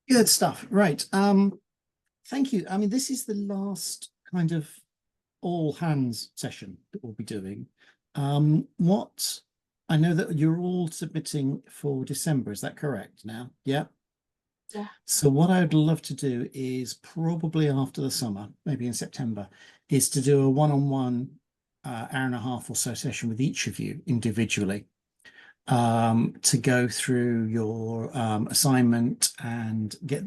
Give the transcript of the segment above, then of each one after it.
Good stuff. Right. Thank you. I mean, this is the last kind of all hands session that we'll be doing. What I know that you're all submitting for December, is that correct now? Yeah. Yeah. So what I'd love to do is probably after the summer, maybe in September, is to do a one-on-one hour and a half or so session with each of you individually, to go through your assignment and get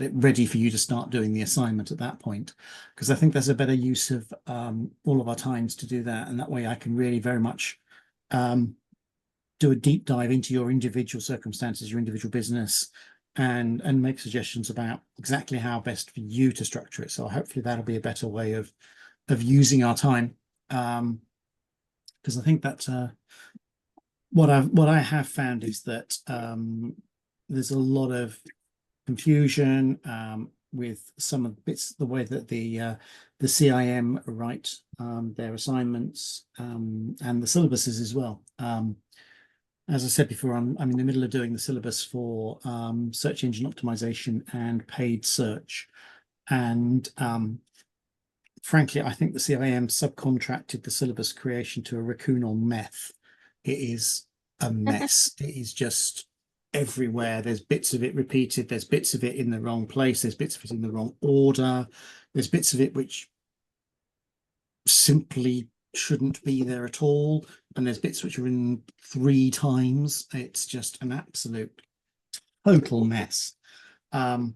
it ready for you to start doing the assignment at that point. Because I think there's a better use of all of our times to do that. And that way I can really very much do a deep dive into your individual circumstances, your individual business, and make suggestions about exactly how best for you to structure it. So hopefully that'll be a better way of using our time. Because I think that what I have found is that there's a lot of confusion with some of the bits, the way that the CIM write their assignments, and the syllabuses as well. As I said before, I'm in the middle of doing the syllabus for search engine optimization and paid search. And frankly, I think the CIM subcontracted the syllabus creation to a raccoon on meth. It is a mess. It is just everywhere. There's bits of it repeated. There's bits of it in the wrong place. There's bits of it in the wrong order. There's bits of it which simply shouldn't be there at all. And there's bits which are in 3 times. It's just an absolute total mess. And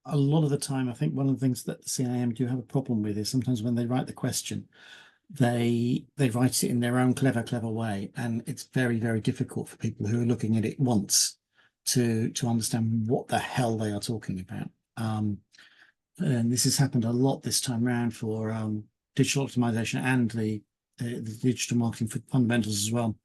a lot of the time, I think one of the things that the CIM do have a problem with is sometimes when they write the question, they write it in their own clever way, and it's very, very difficult for people who are looking at it once to understand what the hell they are talking about. And this has happened a lot this time around for digital optimization and the digital marketing fundamentals as well.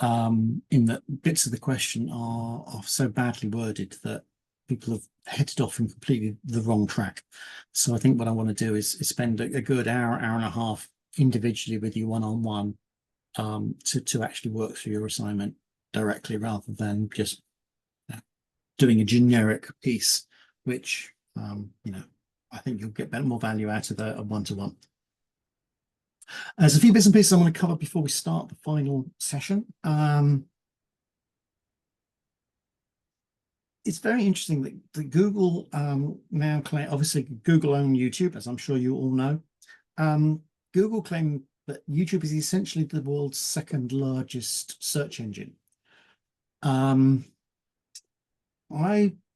In that bits of the question are so badly worded that people have headed off in completely the wrong track. So I think what I want to do is spend a good hour and a half individually with you one-on-one, to actually work through your assignment directly rather than just doing a generic piece, which I think you'll get more value out of a one-to-one. There's a few bits and pieces I want to cover before we start the final session. It's very interesting that the Google now claim, obviously Google own YouTube, as I'm sure you all know. Google claim that YouTube is essentially the world's 2nd largest search engine. I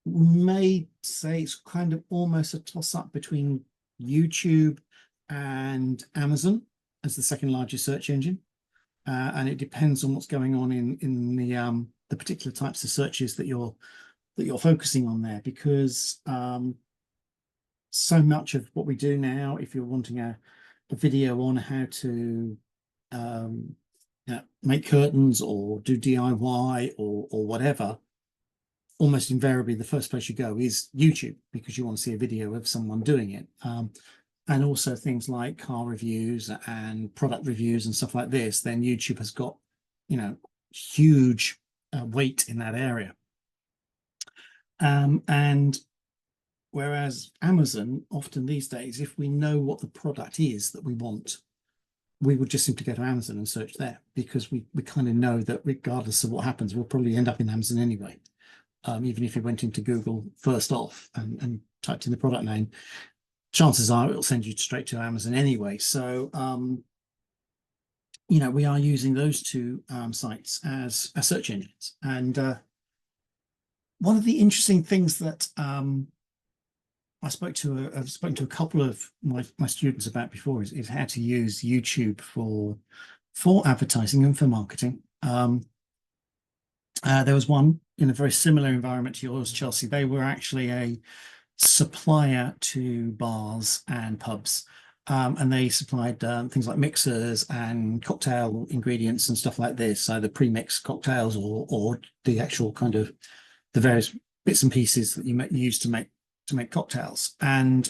may say it's kind of almost a toss-up between YouTube and Amazon as the 2nd largest search engine, and it depends on what's going on in the particular types of searches that you're focusing on there, because so much of what we do now, if you're wanting a video on how to make curtains or do DIY or whatever, almost invariably the first place you go is YouTube, because you want to see a video of someone doing it. And also things like car reviews and product reviews and stuff like this, then YouTube has got, huge weight in that area. And whereas Amazon, often these days, if we know what the product is that we want, we would just simply go to Amazon and search there, because we kind of know that regardless of what happens, we'll probably end up in Amazon anyway. Even if you went into Google first off and typed in the product name, chances are it'll send you straight to Amazon anyway. So, we are using those 2 sites as search engines. And one of the interesting things that I've spoken to a couple of my students about before is how to use YouTube for advertising and for marketing. There was one in a very similar environment to yours, Chelsea. They were actually a supplier to bars and pubs, and they supplied things like mixers and cocktail ingredients and stuff like this, either pre-mixed cocktails or the actual kind of the various bits and pieces that you use to make cocktails. And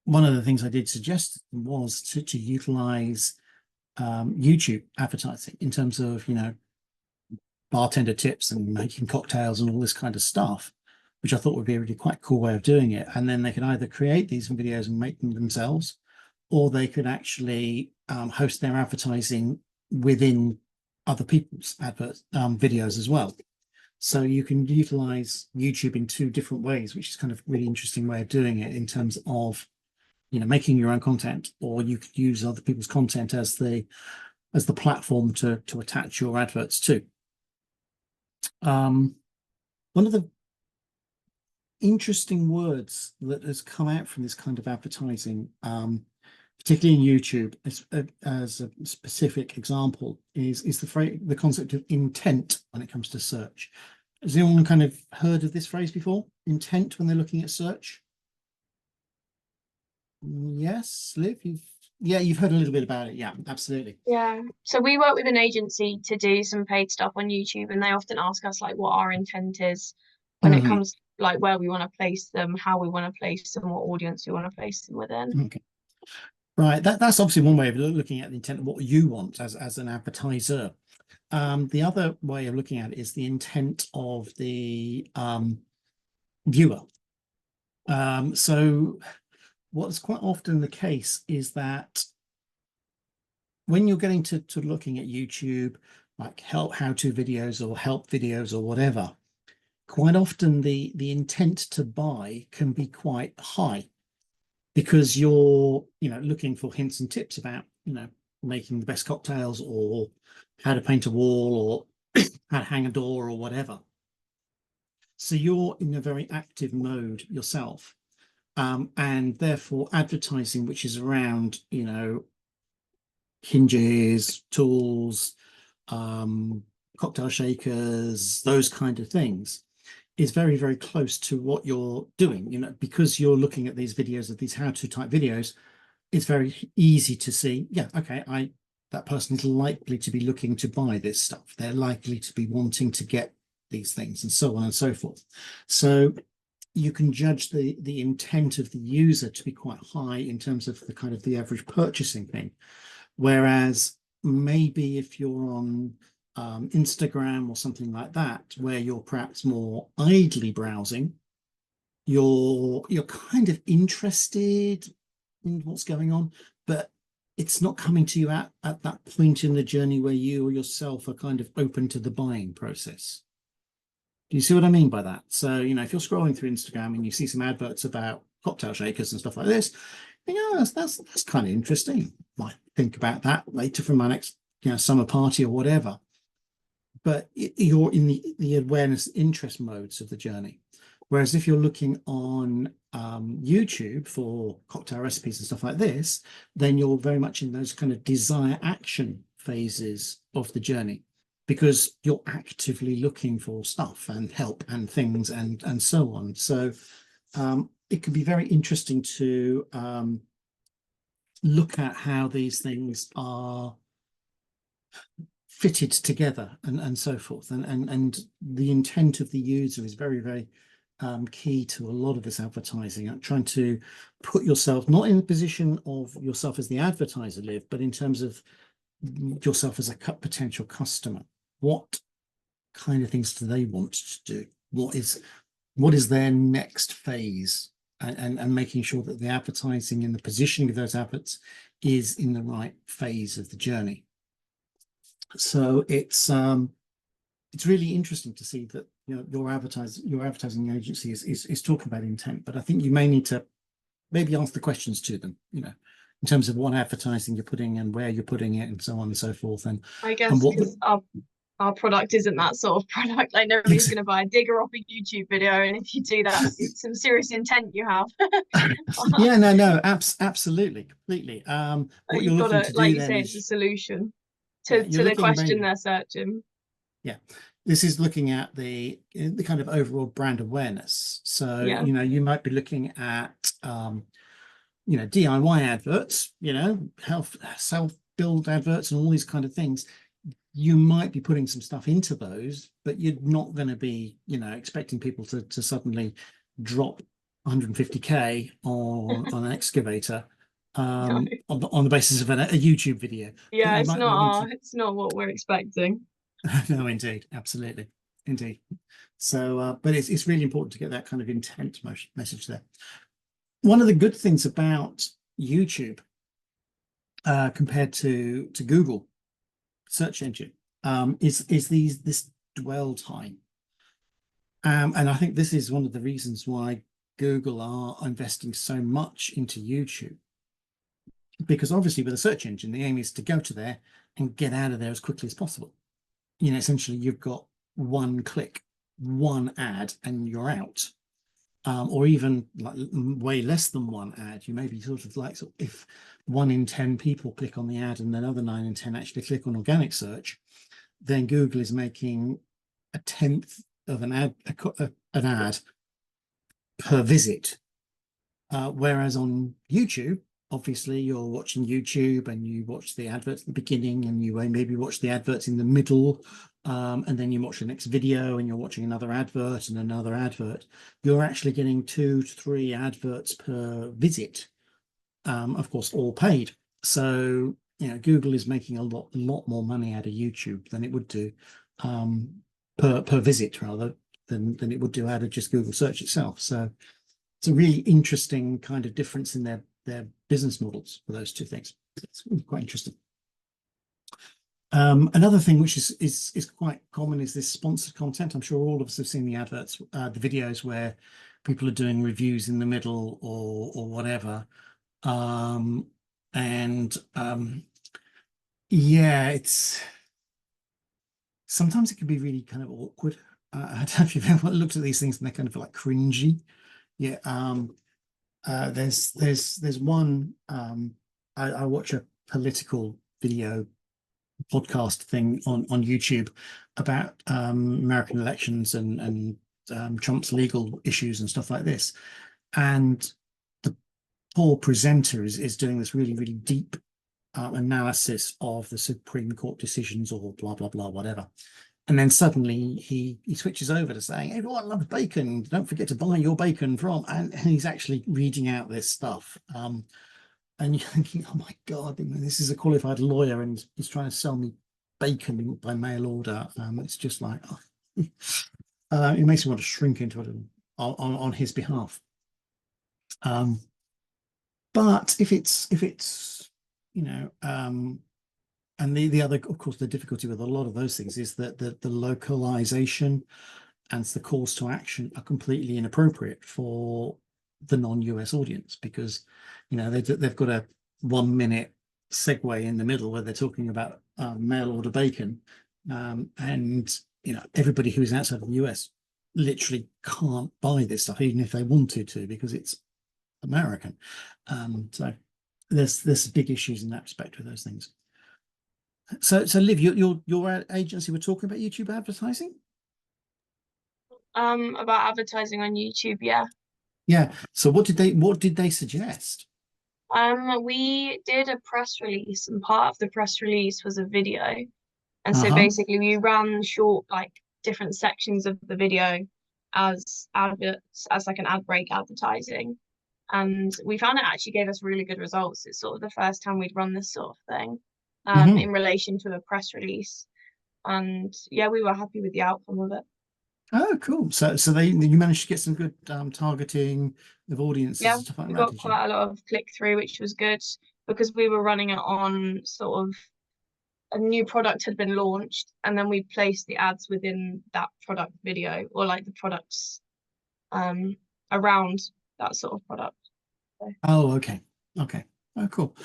one of the things I did suggest was to utilize YouTube advertising in terms of bartender tips and making cocktails and all this kind of stuff, which I thought would be a really quite cool way of doing it. And then they can either create these videos and make them themselves, or they could actually host their advertising within other people's videos as well. So you can utilize YouTube in two different ways, which is kind of really interesting way of doing it in terms of, making your own content, or you could use other people's content as the platform to attach your adverts to. One of the interesting words that has come out from this kind of advertising, particularly in YouTube, as a specific example, is the concept of intent when it comes to search. Has anyone kind of heard of this phrase before? Intent when they're looking at search? Yes, Liv, you've heard a little bit about it. Yeah, absolutely. Yeah. So we work with an agency to do some paid stuff on YouTube, and they often ask us like what our intent is when it comes like where we want to place them, how we want to place them, what audience we want to place them within. Okay. Right. That's obviously one way of looking at the intent of what you want as an advertiser. The other way of looking at it is the intent of the viewer. So what's quite often the case is that when you're getting to looking at YouTube, like how-to videos or help videos or whatever, quite often the intent to buy can be quite high, because you're looking for hints and tips about making the best cocktails, or how to paint a wall, or how to hang a door, or whatever. So you're in a very active mode yourself, and therefore advertising which is around hinges, tools, cocktail shakers, those kind of things, is very, very close to what you're doing. Because you're looking at these videos, of these how-to type videos, it's very easy to see, yeah, okay, that person is likely to be looking to buy this stuff. They're likely to be wanting to get these things, and so on and so forth. So you can judge the intent of the user to be quite high in terms of the kind of the average purchasing thing. Whereas maybe if you're on Instagram or something like that, where you're perhaps more idly browsing, you're kind of interested in what's going on, but it's not coming to you at that point in the journey where you or yourself are kind of open to the buying process. Do you see what I mean by that? So, if you're scrolling through Instagram and you see some adverts about cocktail shakers and stuff like this, that's kind of interesting. Might think about that later for my next, summer party or whatever. But you're in the awareness interest modes of the journey. Whereas if you're looking on YouTube for cocktail recipes and stuff like this, then you're very much in those kind of desire action phases of the journey, because you're actively looking for stuff and help and things and so on. So it can be very interesting to look at how these things are fitted together and so forth. And the intent of the user is very, very key to a lot of this advertising, trying to put yourself not in the position of yourself as the advertiser, Liv, but in terms of yourself as a potential customer. What kind of things do they want to do? What is their next phase? And making sure that the advertising and the positioning of those adverts is in the right phase of the journey. So it's really interesting to see that your advertising agency is talking about intent, but I think you may need to maybe ask the questions to them, in terms of what advertising you're putting and where you're putting it and so on and so forth. And I guess because our product isn't that sort of product. Like nobody's going to buy a digger off a YouTube video, and if you do that, it's some serious intent you have. Yeah, no, absolutely, completely. What you're looking to do, like you say, it's a solution to the question they're searching. Yeah, this is looking at the kind of overall brand awareness. So you might be looking at DIY adverts, health self-build adverts and all these kind of things. You might be putting some stuff into those, but you're not going to be, expecting people to suddenly drop 150k on an excavator on the basis of a YouTube video. Yeah, it's not what we're expecting. No, indeed, absolutely, indeed. So, but it's really important to get that kind of intent message there. One of the good things about YouTube compared to Google search engine is this dwell time. And I think this is one of the reasons why Google are investing so much into YouTube. Because obviously with a search engine, the aim is to go to there and get out of there as quickly as possible. You know, essentially you've got one click, one ad, and you're out. Or even like way less than one ad. You may be sort of like, so if 1 in 10 people click on the ad and another 9 in 10 actually click on organic search, then Google is making a tenth of an ad per visit. Whereas on YouTube, obviously you're watching YouTube and you watch the adverts at the beginning and you maybe watch the adverts in the middle, and then you watch the next video and you're watching another advert and another advert. You're actually getting 2 to 3 adverts per visit, of course, all paid. So, you know, Google is making a lot more money out of YouTube than it would do per visit rather than it would do out of just Google search itself. So it's a really interesting kind of difference in their business models for those two things. It's really quite interesting. Another thing which is quite common is this sponsored content. I'm sure all of us have seen the adverts, the videos where people are doing reviews in the middle or whatever. Yeah, it's sometimes it can be really kind of awkward. I don't know if you've ever looked at these things and they're kind of like cringy. Yeah. There's one I watch a political video podcast thing on YouTube about American elections and Trump's legal issues and stuff like this. And the poor presenter is doing this really deep analysis of the Supreme Court decisions or blah blah blah whatever. And then suddenly he switches over to saying, everyone loves bacon. Don't forget to buy your bacon from, and he's actually reading out this stuff. And you're thinking, oh my God, this is a qualified lawyer and he's trying to sell me bacon by mail order. It's just like, oh. It makes me want to shrink into it on his behalf. But if it's, you know, and the other, of course, the difficulty with a lot of those things is that the localization and the calls to action are completely inappropriate for the non-US audience because, you know, they've got a 1 minute segue in the middle where they're talking about mail order bacon, and you know everybody who's outside of the US literally can't buy this stuff even if they wanted to because it's American. So there's big issues in that respect with those things. So Liv, your agency were talking about YouTube advertising? About advertising on YouTube, yeah. Yeah. So what did they suggest? We did a press release, and part of the press release was a video. And so Uh-huh. basically we ran short, like different sections of the video as adverts, as like an ad break advertising. And we found it actually gave us really good results. It's sort of the first time we'd run this sort of thing, Hmm. in relation to a press release. And yeah, we were happy with the outcome of it. Oh, cool. So you managed to get some good targeting of audiences Yeah, and stuff like we that, got did you? quite a lot of click through, which was good because we were running it on sort of a new product had been launched, and then we placed the ads within that product video or like the products um around that sort of product. So, Oh, okay. Okay. Oh, cool.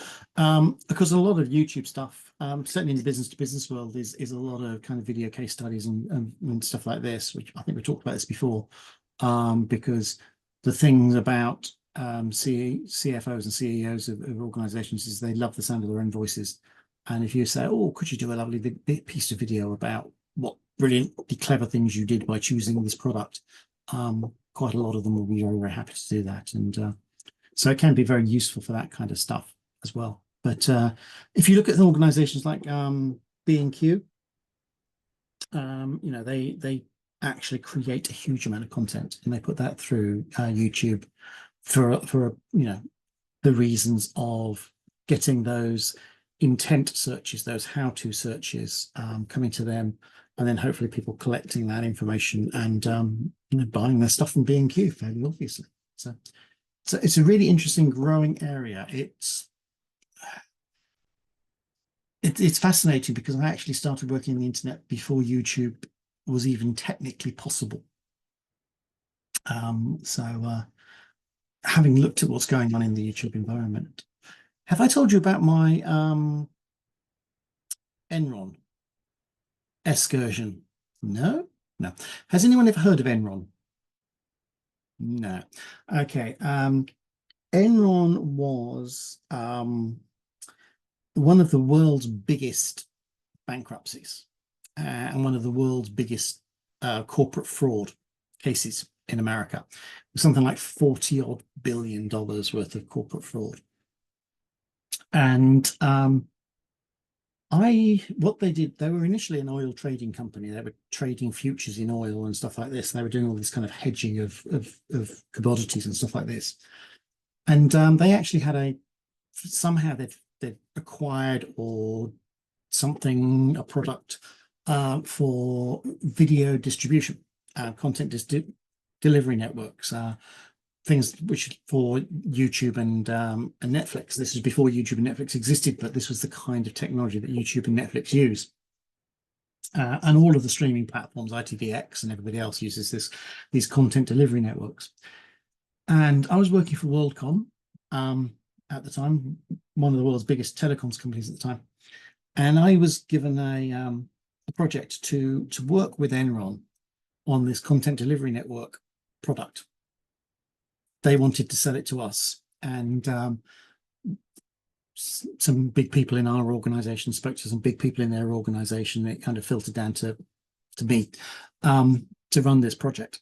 Because a lot of YouTube stuff, certainly in the business to business world, is a lot of kind of video case studies and stuff like this, which I think we talked about this before. Because the things about CFOs and CEOs of organizations is they love the sound of their own voices. And if you say, oh, could you do a lovely piece of video about what brilliantly clever things you did by choosing this product? Quite a lot of them will be very happy to do that. And so it can be very useful for that kind of stuff as well. But if you look at organizations like B&Q, you know, they actually create a huge amount of content and they put that through YouTube for you know the reasons of getting those intent searches, those how-to searches coming to them and then hopefully people collecting that information and buying their stuff from B&Q, fairly obviously. So it's a really interesting growing area. It's fascinating because I actually started working on the internet before YouTube was even technically possible. Having looked at what's going on in the YouTube environment, have I told you about my Enron excursion? No. Has anyone ever heard of Enron? No. Okay. Enron was one of the world's biggest bankruptcies and one of the world's biggest corporate fraud cases in America. Something like 40 odd billion dollars worth of corporate fraud. And what they did, they were initially an oil trading company. They were trading futures in oil and stuff like this. They were doing all this kind of hedging of commodities and stuff like this. And they actually had somehow they've acquired or something, a product for video distribution, content delivery networks, things which for YouTube and Netflix. This was before YouTube and Netflix existed, but this was the kind of technology that YouTube and Netflix use. And all of the streaming platforms, ITVX and everybody else uses these content delivery networks. And I was working for WorldCom at the time, one of the world's biggest telecoms companies at the time. And I was given a project to work with Enron on this content delivery network product. They wanted to sell it to us, and some big people in our organization spoke to some big people in their organization. It kind of filtered down to me to run this project.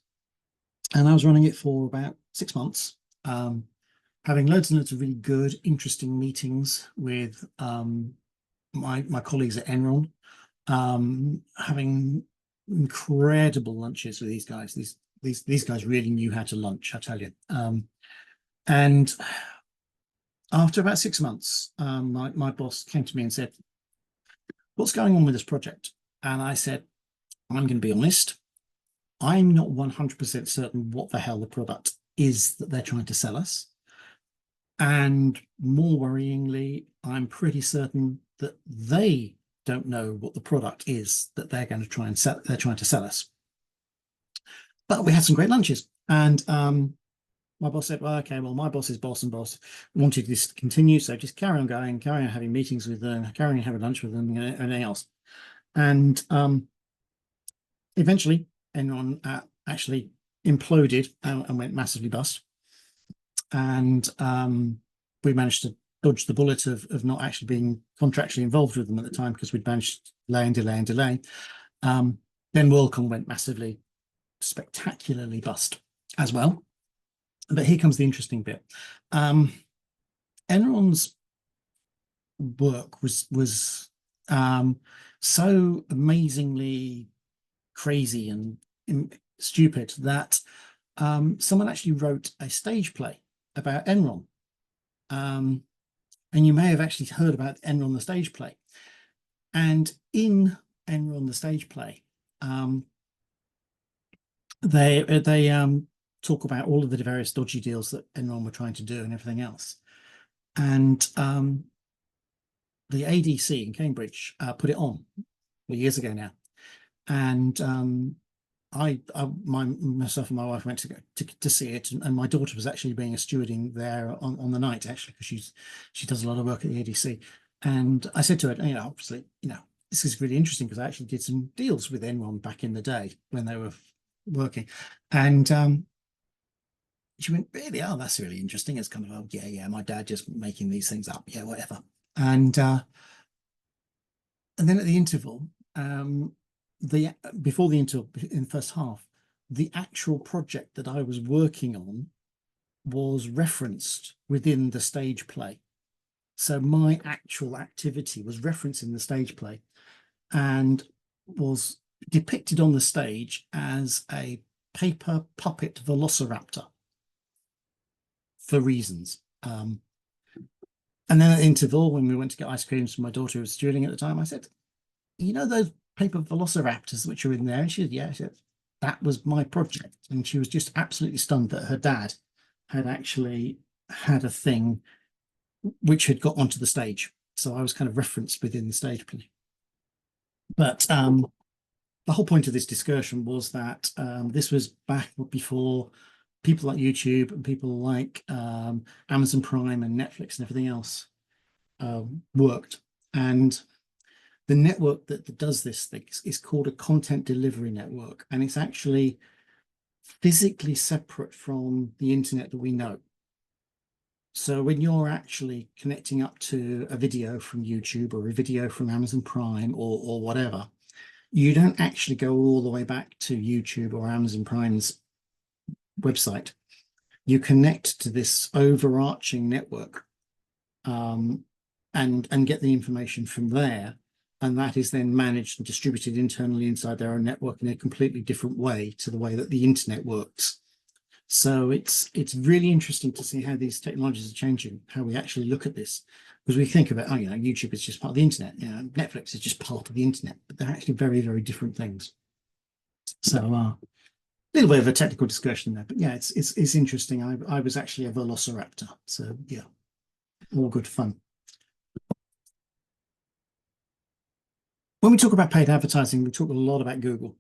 And I was running it for about 6 months, having loads and loads of really good, interesting meetings with my colleagues at Enron, having incredible lunches with these guys. These guys really knew how to lunch, I tell you. And after about 6 months, my boss came to me and said, "What's going on with this project?" And I said, "I'm going to be honest. I'm not 100% certain what the hell the product is that they're trying to sell us. And more worryingly, I'm pretty certain that they don't know what the product is that they're going to try and sell. They're trying to sell us." But we had some great lunches, and my boss said, "Well, okay, well, my boss's boss and boss wanted this to continue, so just carry on going, carry on having meetings with them, carry on having lunch with them, and everything else." And eventually, Enron actually imploded and went massively bust. And we managed to dodge the bullet of not actually being contractually involved with them at the time, because we'd managed to delay. Then WorldCom went massively, spectacularly bust as well. But here comes the interesting bit. Enron's work was so amazingly crazy and stupid that someone actually wrote a stage play about Enron. And you may have actually heard about Enron the stage play. And in Enron the stage play, they talk about all of the various dodgy deals that Enron were trying to do and everything else. And the ADC in Cambridge put it on years ago now. And myself and my wife went to see it, and my daughter was actually being a stewarding there on the night, actually, because she does a lot of work at the ADC. And I said to her, obviously, this is really interesting, because I actually did some deals with Enron back in the day when they were working. And she went, "Really? Oh, that's really interesting." It's kind of, "Oh, yeah, my dad just making these things up. Yeah, whatever." And then at the interval, before the interval in the first half, the actual project that I was working on was referenced within the stage play. So my actual activity was referenced in the stage play and was depicted on the stage as a paper puppet velociraptor for reasons. And then at the interval, when we went to get ice creams for my daughter, who was stewarding at the time, I said, "Those paper velociraptors which are in there. And she said, yeah, she said, that was my project. And she was just absolutely stunned that her dad had actually had a thing which had got onto the stage. So I was kind of referenced within the stage play. But the whole point of this discussion was that this was back before people like YouTube and people like Amazon Prime and Netflix and everything else worked. And the network that does this thing is called a content delivery network. And it's actually physically separate from the internet that we know. So when you're actually connecting up to a video from YouTube or a video from Amazon Prime or whatever, you don't actually go all the way back to YouTube or Amazon Prime's website. You connect to this overarching network and get the information from there. And that is then managed and distributed internally inside their own network in a completely different way to the way that the internet works. So it's really interesting to see how these technologies are changing, how we actually look at this. Because we think about, oh, you know, YouTube is just part of the internet, you know, Netflix is just part of the internet, but they're actually very, very different things. So a little bit of a technical discussion there, but yeah, it's interesting. I was actually a velociraptor, so yeah, all good fun. When we talk about paid advertising, we talk a lot about Google,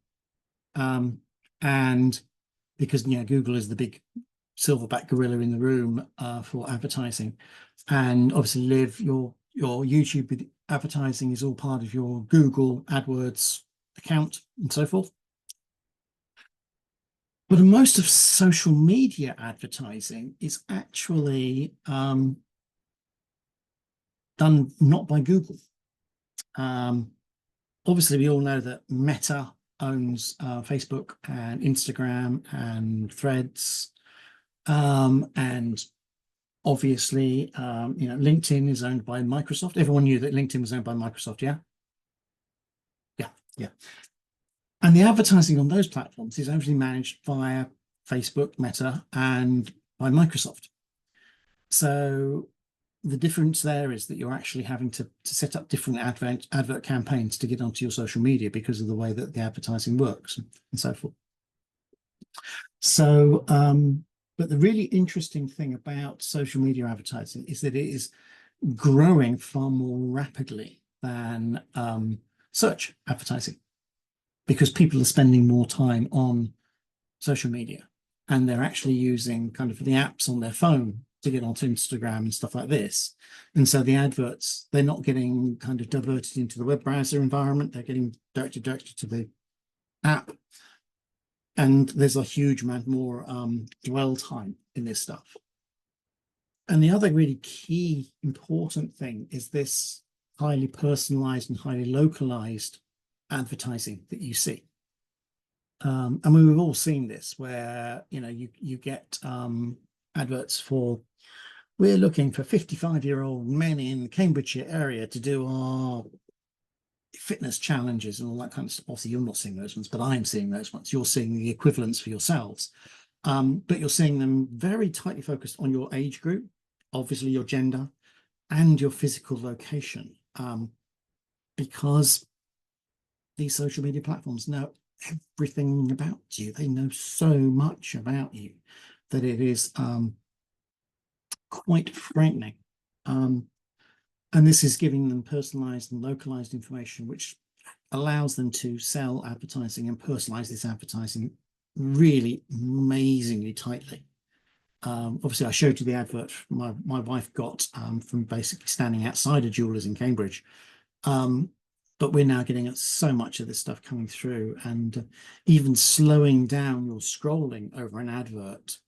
and because Google is the big silverback gorilla in the room for advertising, and obviously, Liv, your YouTube advertising is all part of your Google AdWords account and so forth. But most of social media advertising is actually done not by Google. Obviously, we all know that Meta owns Facebook and Instagram and Threads, and obviously, LinkedIn is owned by Microsoft. Everyone knew that LinkedIn was owned by Microsoft, yeah? Yeah. And the advertising on those platforms is actually managed via Facebook, Meta, and by Microsoft. So the difference there is that you're actually having to set up different advert campaigns to get onto your social media because of the way that the advertising works and so forth. So, but the really interesting thing about social media advertising is that it is growing far more rapidly than search advertising, because people are spending more time on social media and they're actually using kind of the apps on their phone to get onto Instagram and stuff like this. And so the adverts, they're not getting kind of diverted into the web browser environment, they're getting directed to the app. And there's a huge amount more dwell time in this stuff. And the other really key important thing is this highly personalized and highly localized advertising that you see. And we've all seen this where, you get adverts for, we're looking for 55-year-old men in the Cambridgeshire area to do our fitness challenges and all that kind of stuff. Obviously, you're not seeing those ones, but I'm seeing those ones. You're seeing the equivalents for yourselves. But you're seeing them very tightly focused on your age group, obviously your gender, and your physical location, because these social media platforms know everything about you. They know so much about you that it is quite frightening. And this is giving them personalized and localized information, which allows them to sell advertising and personalize this advertising really amazingly tightly. Obviously, I showed you the advert my wife got from basically standing outside a jeweler's in Cambridge. But we're now getting so much of this stuff coming through, and even slowing down your scrolling over an advert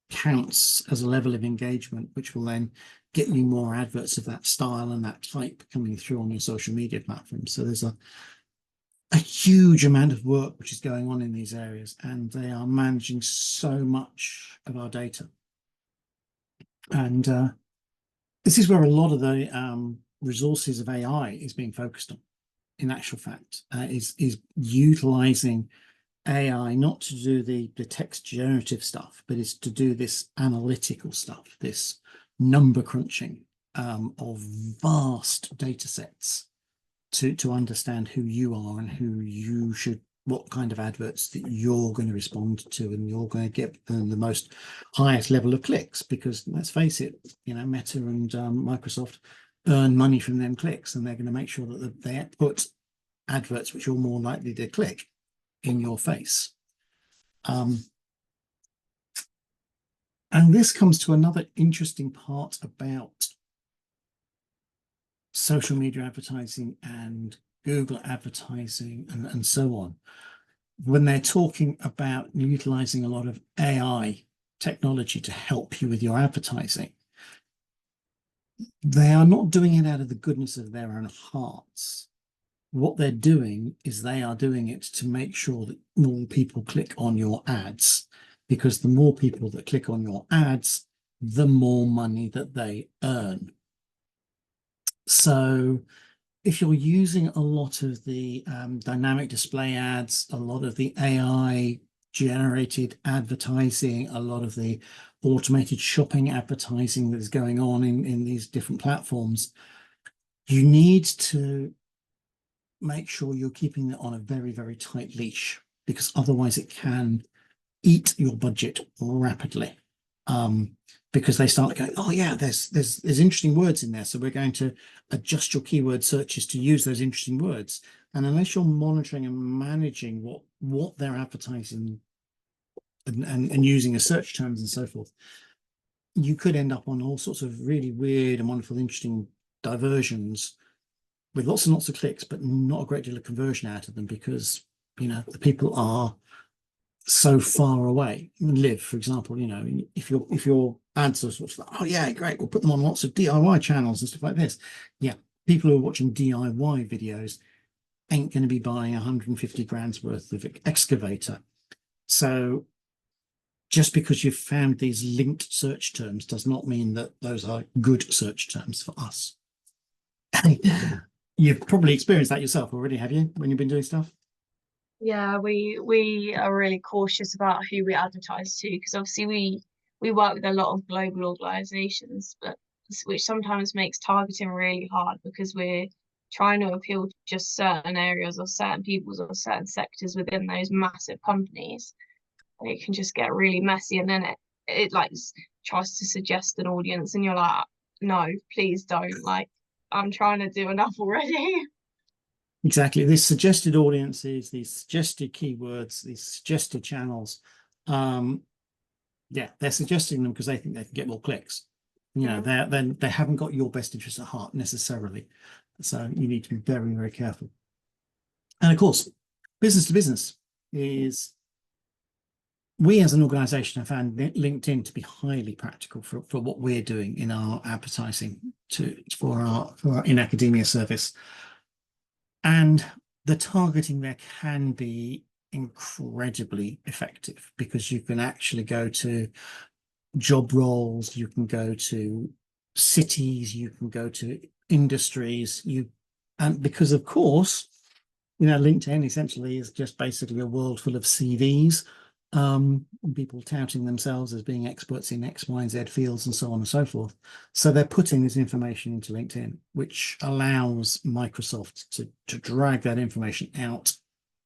counts as a level of engagement, which will then get you more adverts of that style and that type coming through on your social media platform. So there's a huge amount of work which is going on in these areas, and they are managing so much of our data. And this is where a lot of the resources of AI is being focused on, in actual fact, is utilizing AI not to do the text generative stuff, but is to do this analytical stuff, this number crunching of vast data sets, to understand who you are and who you should, what kind of adverts that you're going to respond to, and you're going to get the most highest level of clicks. Because let's face it, Meta and Microsoft earn money from them clicks, and they're going to make sure that they put adverts which you're more likely to click in your face. And this comes to another interesting part about social media advertising and Google advertising and so on. When they're talking about utilizing a lot of AI technology to help you with your advertising, they are not doing it out of the goodness of their own hearts. What they're doing is they are doing it to make sure that more people click on your ads, because the more people that click on your ads, the more money that they earn. So if you're using a lot of the dynamic display ads, a lot of the AI generated advertising, a lot of the automated shopping advertising that is going on in these different platforms, you need to make sure you're keeping it on a very, very tight leash, because otherwise it can eat your budget rapidly. Because they start going, oh yeah, there's interesting words in there, so we're going to adjust your keyword searches to use those interesting words. And unless you're monitoring and managing what they're advertising and using as search terms and so forth, you could end up on all sorts of really weird and wonderful, interesting diversions with lots and lots of clicks, but not a great deal of conversion out of them, because the people are so far away. Live, for example, if your ads are sort of like, oh yeah, great, we'll put them on lots of DIY channels and stuff like this. Yeah, people who are watching DIY videos ain't going to be buying 150 grand's worth of excavator. So just because you've found these linked search terms does not mean that those are good search terms for us. You've probably experienced that yourself already, have you, when you've been doing stuff? Yeah, we are really cautious about who we advertise to, because obviously we work with a lot of global organizations, but which sometimes makes targeting really hard, because we're trying to appeal to just certain areas or certain peoples or certain sectors within those massive companies. It can just get really messy, and then it like tries to suggest an audience, and you're like, no, please don't. Like, I'm trying to do enough already. Exactly. These suggested audiences, these suggested keywords, these suggested channels. Yeah, they're suggesting them because they think they can get more clicks. They haven't got your best interest at heart necessarily. So you need to be very, very careful. And of course, business to business is, we as an organization have found LinkedIn to be highly practical for what we're doing in our advertising for our in academia service. And the targeting there can be incredibly effective, because you can actually go to job roles, you can go to cities, you can go to industries, and because of course, LinkedIn essentially is just basically a world full of CVs, people touting themselves as being experts in X, Y, and Z fields and so on and so forth. So they're putting this information into LinkedIn, which allows Microsoft to drag that information out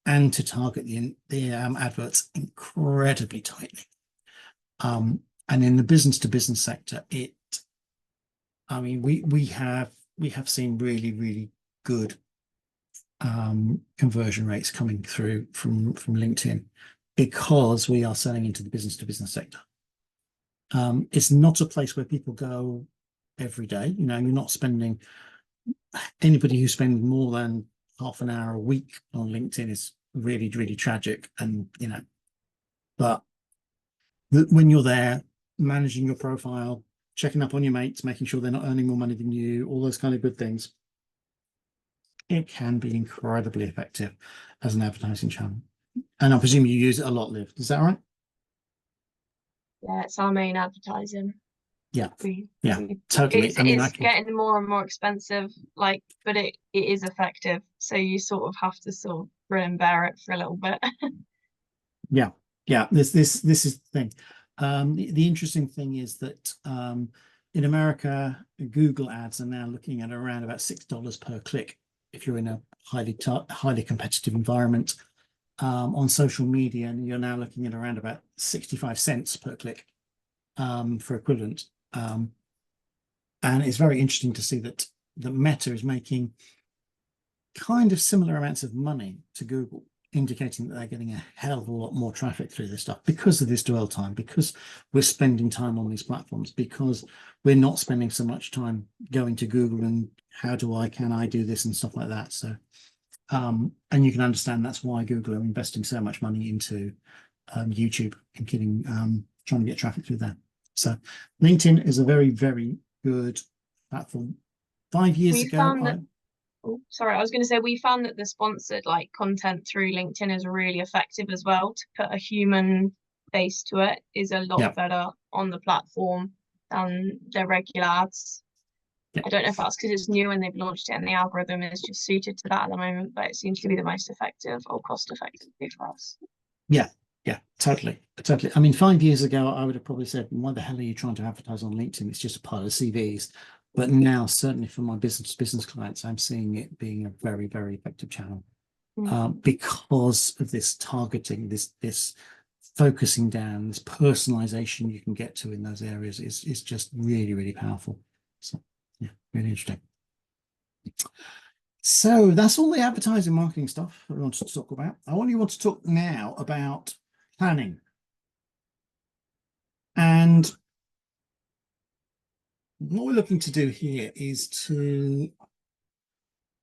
and to target the adverts incredibly tightly. And in the business to business sector, we have seen really, really good conversion rates coming through from LinkedIn, because we are selling into the business to business sector. It's not a place where people go every day. You're not spending, anybody who spends more than half an hour a week on LinkedIn is really, really tragic. And, but when you're there managing your profile, checking up on your mates, making sure they're not earning more money than you, all those kind of good things, it can be incredibly effective as an advertising channel. And I presume you use it a lot, Liv. Is that right? Yeah, it's our main advertising. Yeah, We, yeah, we totally. it's getting more and more expensive, like, but it is effective. So you sort of have to sort of grin and bear it for a little bit. Yeah, yeah. This is the thing. The interesting thing is that in America, Google ads are now looking at around about $6 per click if you're in a highly competitive environment on social media, and you're now looking at around about 65 cents per click for equivalent. And it's very interesting to see that Meta is making kind of similar amounts of money to Google, indicating that they're getting a hell of a lot more traffic through this stuff because of this dwell time, because we're spending time on these platforms, because we're not spending so much time going to Google and can I do this and stuff like that. So, and you can understand that's why Google are investing so much money into YouTube and trying to get traffic through there. So LinkedIn is a very, very good platform. 5 years ago, oh, sorry, I was going to say we found that the sponsored like content through LinkedIn is really effective as well. To put a human face to it is a lot better on the platform than their regular ads. I don't know if that's because it's new and they've launched it and the algorithm is just suited to that at the moment, but it seems to be the most effective or cost effective for us. Yeah, totally. I mean, 5 years ago, I would have probably said, why the hell are you trying to advertise on LinkedIn? It's just a pile of CVs. But now, certainly for my business clients, I'm seeing it being a very, very effective channel because of this targeting, this focusing down, this personalization you can get to in those areas is just really, really powerful. So, yeah, really interesting. So that's all the advertising marketing stuff I wanted to talk about. I only want to talk now about planning. And what we're looking to do here is to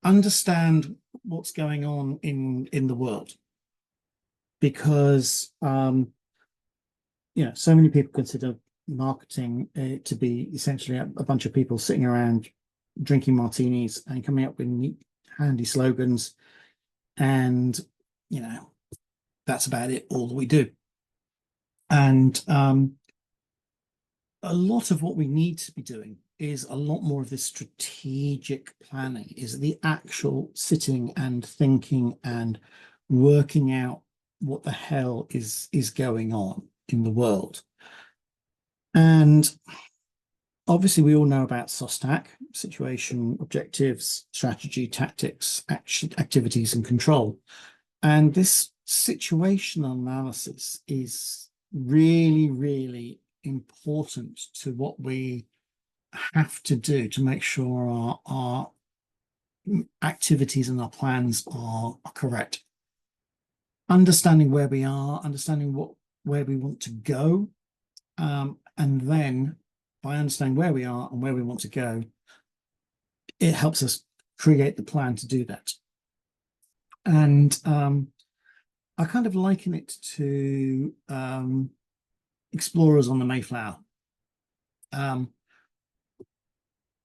understand what's going on in the world, because so many people consider marketing to be essentially a bunch of people sitting around drinking martinis and coming up with neat, handy slogans, and that's about it, all that we do. And a lot of what we need to be doing is a lot more of this strategic planning, is the actual sitting and thinking and working out what the hell is going on in the world. And obviously we all know about SOSTAC: situation, objectives, strategy, tactics, action, activities, and control. And this situational analysis is really, really important to what we have to do to make sure our activities and our plans are correct. Understanding where we are, understanding where we want to go, and then by understanding where we are and where we want to go, it helps us create the plan to do that. And I kind of liken it to explorers on the Mayflower.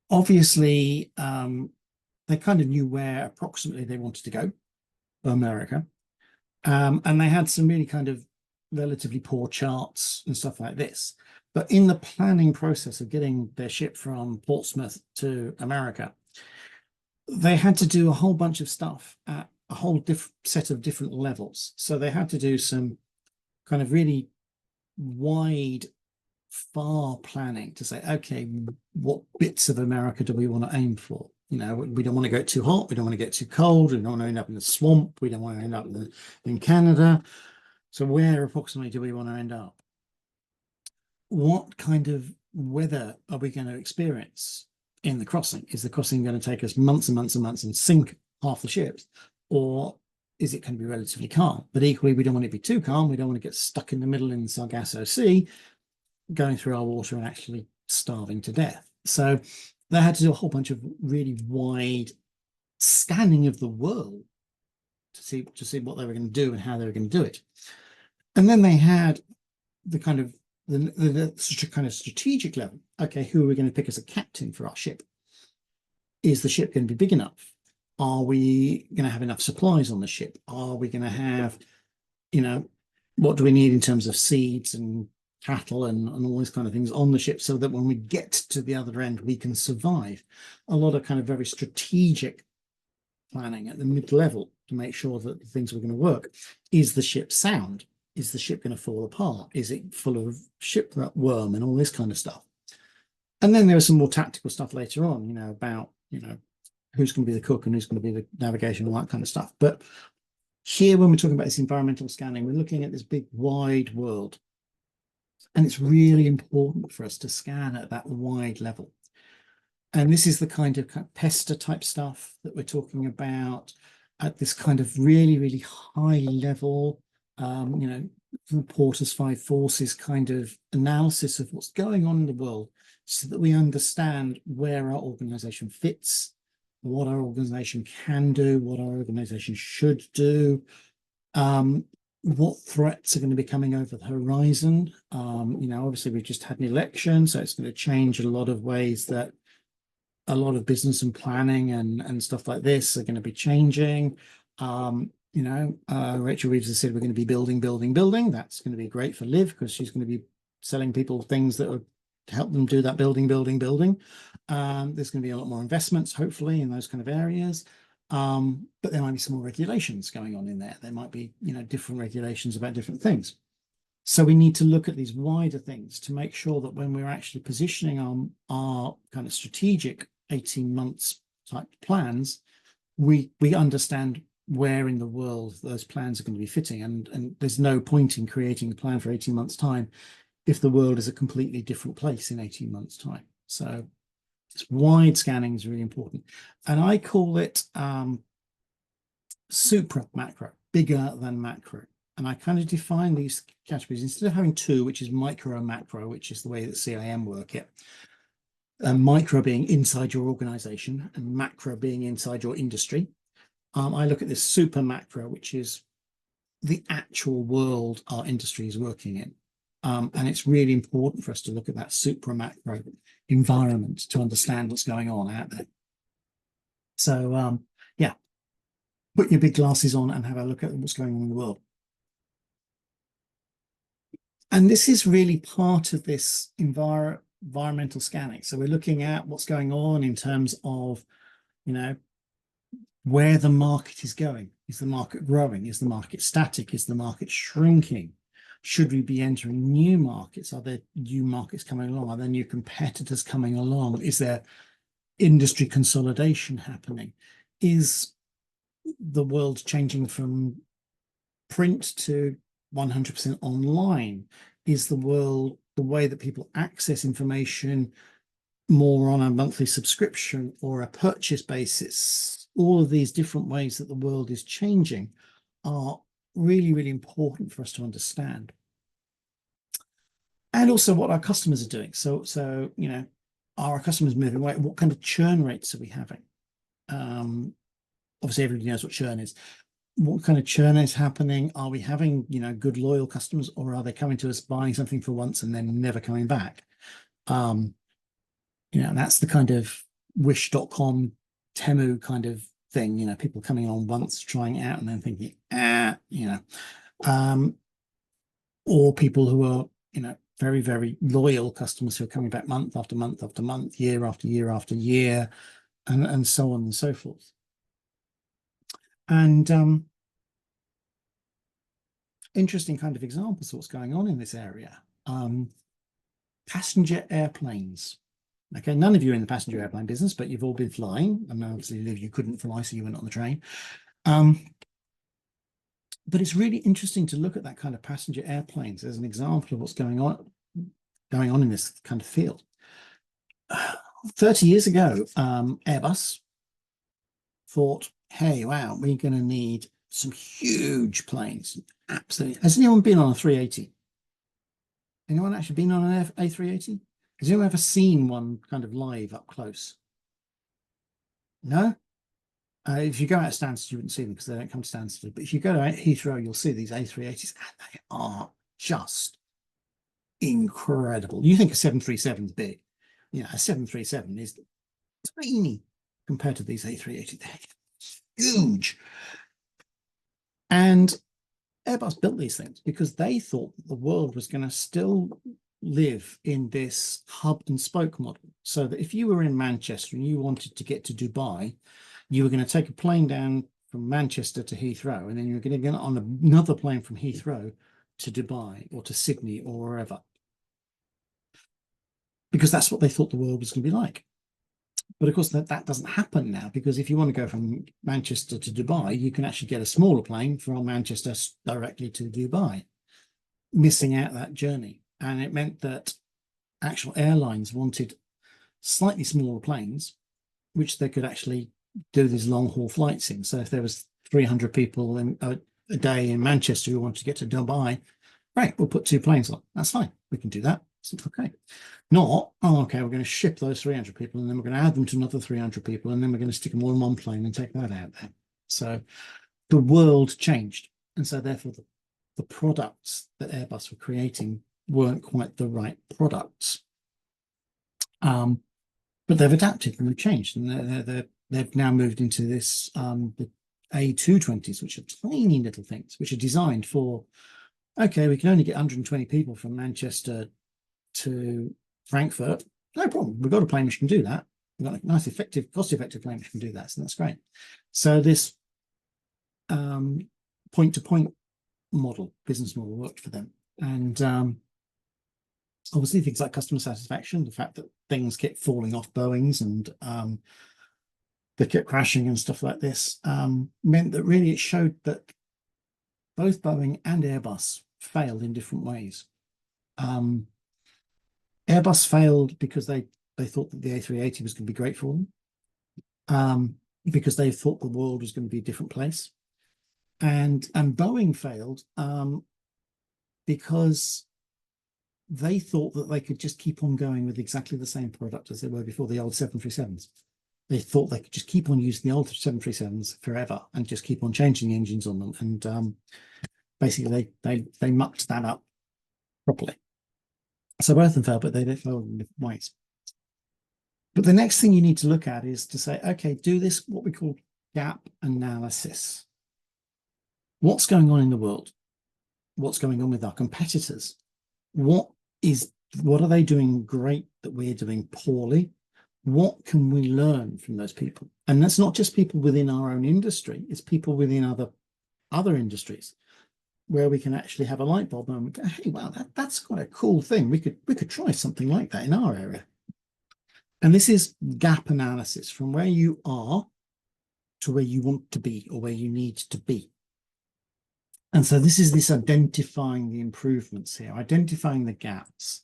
Obviously, they kind of knew where approximately they wanted to go, America. And they had some really kind of relatively poor charts and stuff like this. But in the planning process of getting their ship from Portsmouth to America, they had to do a whole bunch of stuff at a whole set of different levels. So they had to do some kind of really wide, far planning to say, okay, what bits of America do we want to aim for? We don't want to get too hot. We don't want to get too cold. We don't want to end up in the swamp. We don't want to end up in Canada. So where approximately do we want to end up? What kind of weather are we going to experience in the crossing? Is the crossing going to take us months and months and months and sink half the ships? Or is it going to be relatively calm? But equally, we don't want it to be too calm. We don't want to get stuck in the middle in the Sargasso Sea, going through our water and actually starving to death. So they had to do a whole bunch of really wide scanning of the world to see what they were going to do and how they were going to do it. And then they had the kind of the kind of strategic level. Okay, who are we going to pick as a captain for our ship? Is the ship going to be big enough? Are we going to have enough supplies on the ship? Are we going to have, what do we need in terms of seeds and cattle and all these kind of things on the ship, so that when we get to the other end, we can survive? A lot of kind of very strategic planning at the mid-level to make sure that the things are going to work. Is the ship sound? Is the ship going to fall apart? Is it full of shipworm and all this kind of stuff? And then there was some more tactical stuff later on, about, who's going to be the cook and who's going to be the navigation, all that kind of stuff. But here, when we're talking about this environmental scanning, we're looking at this big wide world. And it's really important for us to scan at that wide level. And this is the kind of pester type stuff that we're talking about at this kind of really, really high level, you know, the Porter's five forces kind of analysis of what's going on in the world so that we understand where our organization fits, what our organization can do, what our organization should do, what threats are going to be coming over the horizon. You know, obviously we've just had an election, so it's going to change a lot of ways that a lot of business and planning and stuff like this are going to be changing. You know, Rachel Reeves has said we're going to be building. That's going to be great for Liv because she's going to be selling people things that would help them do that building. There's going to be a lot more investments, hopefully, in those kind of areas. But there might be some more regulations going on in there. There might be, you know, different regulations about different things. So we need to look at these wider things to make sure that when we're actually positioning our kind of strategic 18 months type plans, we understand where in the world those plans are going to be fitting. And there's no point in creating a plan for 18 months time if the world is a completely different place in 18 months time. So this wide scanning is really important. And I call it supra macro, bigger than macro. And I kind of define these categories instead of having two, which is micro and macro, which is the way that CIM work it. Micro being inside your organization and macro being inside your industry. I look at this super macro, which is the actual world our industry is working in. And it's really important for us to look at that super macro environment to understand what's going on out there. So, yeah, put your big glasses on and have a look at what's going on in the world. And this is really part of this environmental scanning. So we're looking at what's going on in terms of, you know, where the market is going. Is the market growing? Is the market static? Is the market shrinking? Should we be entering new markets? Are there new markets coming along? Are there new competitors coming along? Is there industry consolidation happening? Is the world changing from print to 100% online? Is the world, the way that people access information, more on a monthly subscription or a purchase basis? All of these different ways that the world is changing are really, really important for us to understand. And also what our customers are doing. So you know, are our customers moving away? What kind of churn rates are we having? Obviously, everybody knows what churn is. What kind of churn is happening? Are we having, you know, good loyal customers, or are they coming to us buying something for once and then never coming back? You know, that's the kind of wish.com, Temu kind of thing, you know, people coming on once, trying it out and then thinking, you know, or people who are, you know, very, very loyal customers who are coming back month after month after month, year after year after year, and so on and so forth. And interesting kind of examples of what's going on in this area. Passenger airplanes. Okay, none of you are in the passenger airplane business, but you've all been flying. I mean, obviously, Liv, you couldn't fly, so you went on the train. But it's really interesting to look at that kind of passenger airplanes as an example of what's going on in this kind of field. 30 years ago, Airbus thought, hey, wow, we're going to need some huge planes. Absolutely. Has anyone been on a 380? Anyone actually been on an A380? Has anyone ever seen one kind of live up close? No? If you go out of Stansted, you wouldn't see them because they don't come to Stansted. But if you go to Heathrow, you'll see these A380s, and they are just incredible. You think a 737 is big. You know, a 737 is tiny compared to these A380s. They're huge. And Airbus built these things because they thought that the world was going to still live in this hub and spoke model. So that if you were in Manchester and you wanted to get to Dubai, you were going to take a plane down from Manchester to Heathrow, and then you were going to get on another plane from Heathrow to Dubai or to Sydney or wherever. Because that's what they thought the world was going to be like. But of course, that doesn't happen now, because if you want to go from Manchester to Dubai, you can actually get a smaller plane from Manchester directly to Dubai, missing out that journey. And it meant that actual airlines wanted slightly smaller planes, which they could actually do these long haul flights in. So if there was 300 people in a day in Manchester who wanted to get to Dubai, right, we'll put 2 planes on. That's fine. We can do that. It's okay. Not, oh, okay, we're going to ship those 300 people, and then we're going to add them to another 300 people, and then we're going to stick them all in one plane and take that out there. So the world changed. And so therefore the products that Airbus were creating weren't quite the right products. But they've adapted and they've changed, and they've now moved into this the A220s, which are tiny little things, which are designed for, okay, we can only get 120 people from Manchester to Frankfurt. No problem. We've got a plane which can do that. We've got a nice, effective, cost-effective plane which can do that. So that's great. So this point-to-point model, business model, worked for them. And obviously things like customer satisfaction, the fact that things kept falling off Boeings and they kept crashing and stuff like this, meant that really it showed that both Boeing and Airbus failed in different ways. Airbus failed because they thought that the A380 was going to be great for them, because they thought the world was going to be a different place. And Boeing failed because they thought that they could just keep on going with exactly the same product as they were before, the old 737s. They thought they could just keep on using the old 737s forever and just keep on changing the engines on them. And basically they mucked that up properly. So both of them failed, but they failed in different ways. But the next thing you need to look at is to say, okay, do this, what we call gap analysis. What's going on in the world? What's going on with our competitors? What are they doing great that we're doing poorly? What can we learn from those people? And that's not just people within our own industry, it's people within other industries, where we can actually have a light bulb moment. Hey, wow, that's quite a cool thing. We could try something like that in our area. And this is gap analysis, from where you are to where you want to be or where you need to be. And so this is identifying the improvements here, identifying the gaps.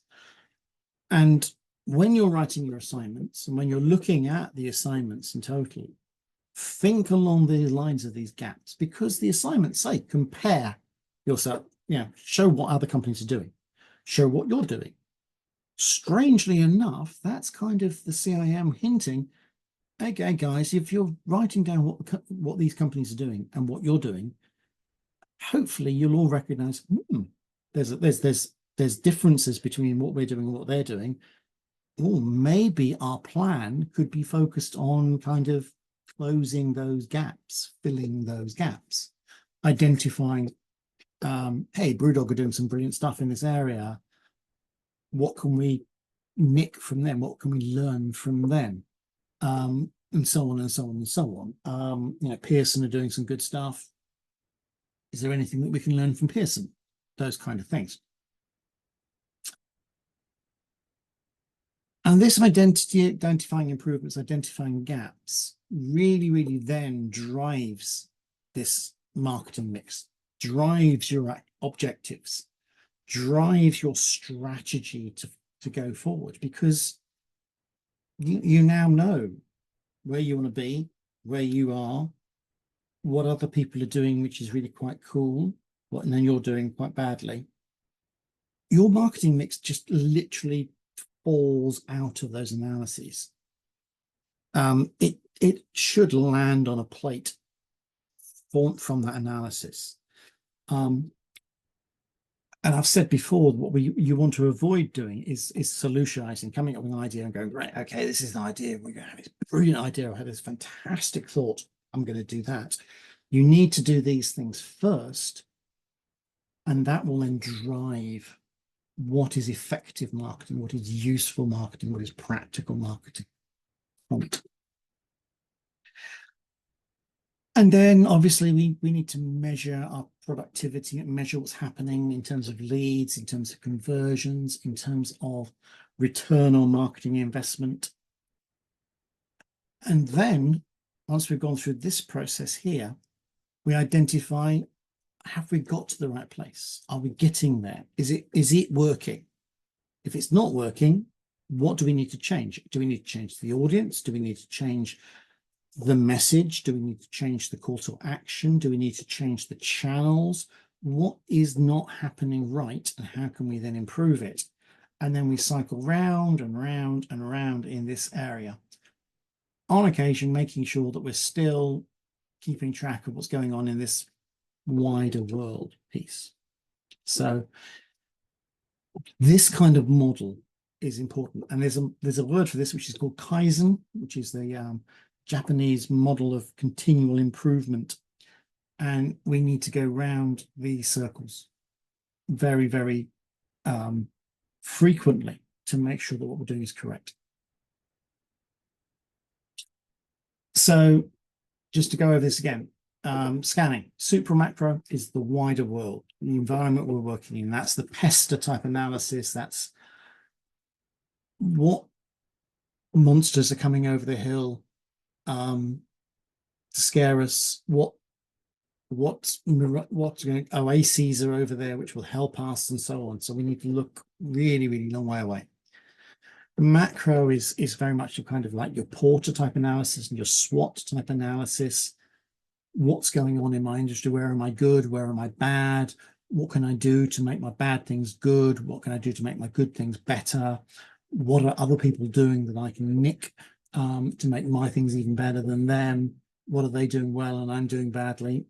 And when you're writing your assignments and when you're looking at the assignments in total, think along the lines of these gaps, because the assignments say compare yourself, show what other companies are doing, show what you're doing. Strangely enough, that's kind of the CIM hinting, okay, guys, if you're writing down what these companies are doing and what you're doing, hopefully you'll all recognize there's differences between what we're doing and what they're doing. Or maybe our plan could be focused on kind of closing those gaps, filling those gaps, identifying, hey, Brewdog are doing some brilliant stuff in this area. What can we nick from them? What can we learn from them? And so on and so on and so on. Pearson are doing some good stuff. Is there anything that we can learn from Pearson? Those kind of things. And this identifying improvements, identifying gaps, really, really then drives this marketing mix, drives your objectives, drives your strategy to go forward, because you now know where you want to be, where you are, what other people are doing, which is really quite cool, and then you're doing quite badly. Your marketing mix just literally falls out of those analyses. It should land on a plate from that analysis. And I've said before, what you want to avoid doing is solutionizing, coming up with an idea and going, right, okay, this is an idea. We're going to have this brilliant idea. I had this fantastic thought. I'm going to do that. You need to do these things first, and that will then drive what is effective marketing, what is useful marketing, what is practical marketing. And then obviously we need to measure our productivity and measure what's happening in terms of leads, in terms of conversions, in terms of return on marketing investment. And then once we've gone through this process here, we identify, have we got to the right place? Are we getting there? Is it working? If it's not working, what do we need to change? Do we need to change the audience? Do we need to change the message? Do we need to change the call to action? Do we need to change the channels? What is not happening right, and how can we then improve it? And then we cycle round and round and round in this area. On occasion, making sure that we're still keeping track of what's going on in this wider world piece. So this kind of model is important. And there's a word for this, which is called Kaizen, which is the Japanese model of continual improvement. And we need to go round these circles very, very frequently to make sure that what we're doing is correct. So just to go over this again, scanning, supra macro is the wider world, the environment we're working in. That's the pester type analysis. That's what monsters are coming over the hill to scare us, what oases are over there which will help us, and so on. So we need to look really, really long way away. The macro is very much a kind of like your Porter type analysis and your SWOT type analysis. What's going on in my industry? Where am I good? Where am I bad? What can I do to make my bad things good? What can I do to make my good things better? What are other people doing that I can nick to make my things even better than them? What are they doing well and I'm doing badly?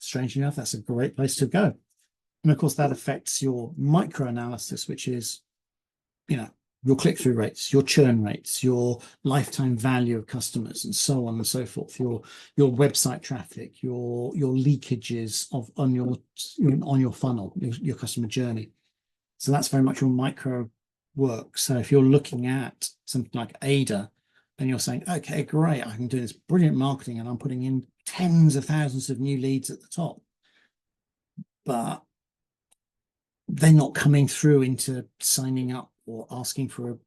Strangely enough, that's a great place to go. And of course, that affects your micro analysis, which is, your click-through rates, your churn rates, your lifetime value of customers, and so on and so forth. Your website traffic, your leakages on your funnel, your customer journey. So that's very much your micro work. So if you're looking at something like Ada, and you're saying, okay, great, I can do this brilliant marketing, and I'm putting in tens of thousands of new leads at the top, but they're not coming through into signing up or asking for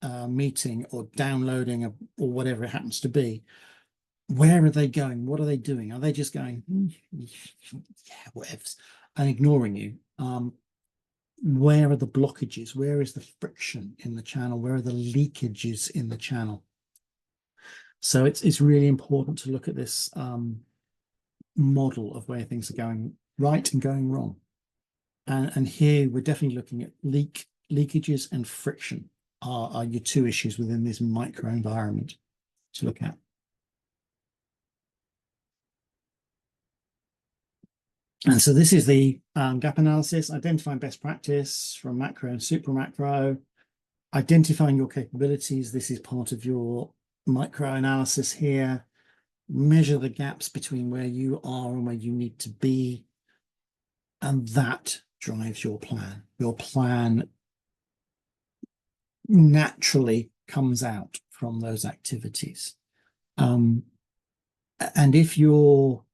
a meeting or downloading or whatever it happens to be. Where are they going? What are they doing? Are they just going, yeah, whatever, and ignoring you? Where are the blockages? Where is the friction in the channel? Where are the leakages in the channel? So it's really important to look at this model of where things are going right and going wrong. And here we're definitely looking at leakages and friction are your two issues within this micro environment to look at. And so this is the gap analysis, identifying best practice from macro and super macro, identifying your capabilities. This is part of your micro analysis here. Measure the gaps between where you are and where you need to be. And that drives your plan. Your plan naturally comes out from those activities. And if your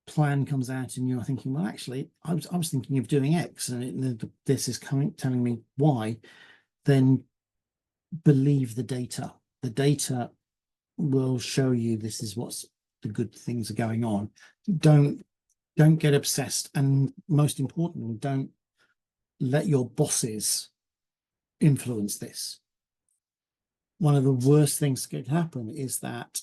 plan comes out and you're thinking, well, actually, I was thinking of doing X, and this is telling me Y, then believe the data. The data will show you this is what's the good things are going on. Don't get obsessed, and most importantly, don't let your bosses influence this. One of the worst things that could happen is that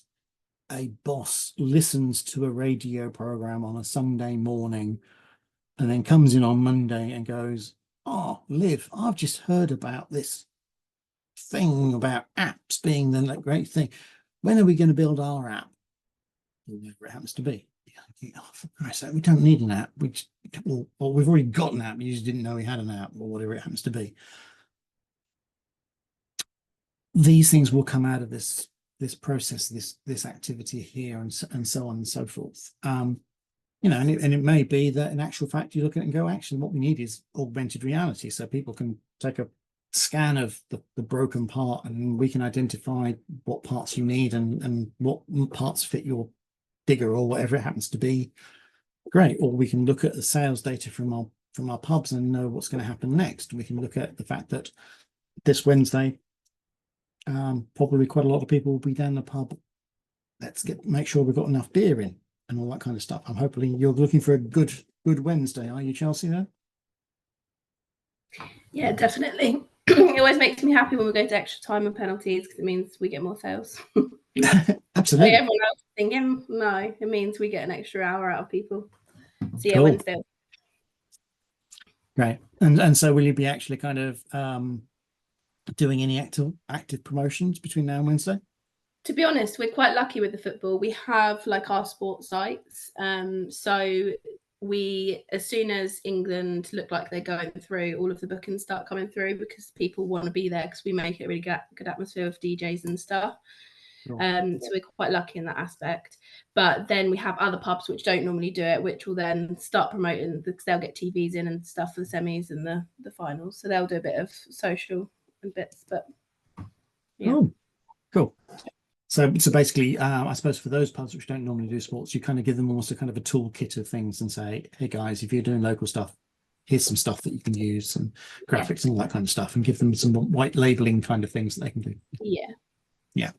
a boss listens to a radio program on a Sunday morning and then comes in on Monday and goes, oh, Liv, I've just heard about this thing about apps being the great thing. When are we going to build our app? Whatever it happens to be. Oh, for Christ's sake, we don't need an app. We've already got an app. You just didn't know we had an app, or whatever it happens to be. These things will come out of this process, this activity here, and so on and so forth. And it may be that in actual fact you look at it and go, actually, what we need is augmented reality, so people can take a scan of the broken part, and we can identify what parts you need and what parts fit your digger or whatever it happens to be. Great. Or we can look at the sales data from our pubs and know what's going to happen next. We can look at the fact that this Wednesday Probably quite a lot of people will be down the pub. Let's make sure we've got enough beer in and all that kind of stuff. I'm hoping you're looking for a good Wednesday, are you, Chelsea? There. Yeah, definitely. It always makes me happy when we go to extra time and penalties because it means we get more sales. Absolutely. Like everyone else is thinking, no, it means we get an extra hour out of people. So yeah, cool. Wednesday. Great. And so will you be actually kind of doing any active promotions between now and Wednesday? To be honest, we're quite lucky with the football. We have like our sports sites. So we, as soon as England look like they're going through, all of the bookings start coming through because people want to be there because we make it a really good atmosphere with DJs and stuff. So we're quite lucky in that aspect. But then we have other pubs which don't normally do it, which will then start promoting because they'll get TVs in and stuff for the semis and the finals. So they'll do a bit of social and bits. But yeah. Oh, cool. So basically, I suppose for those pubs which don't normally do sports, you kind of give them almost a kind of a toolkit of things and say, hey guys, if you're doing local stuff, here's some stuff that you can use and graphics and all that kind of stuff, and give them some white labeling kind of things that they can do. Yeah. Yeah.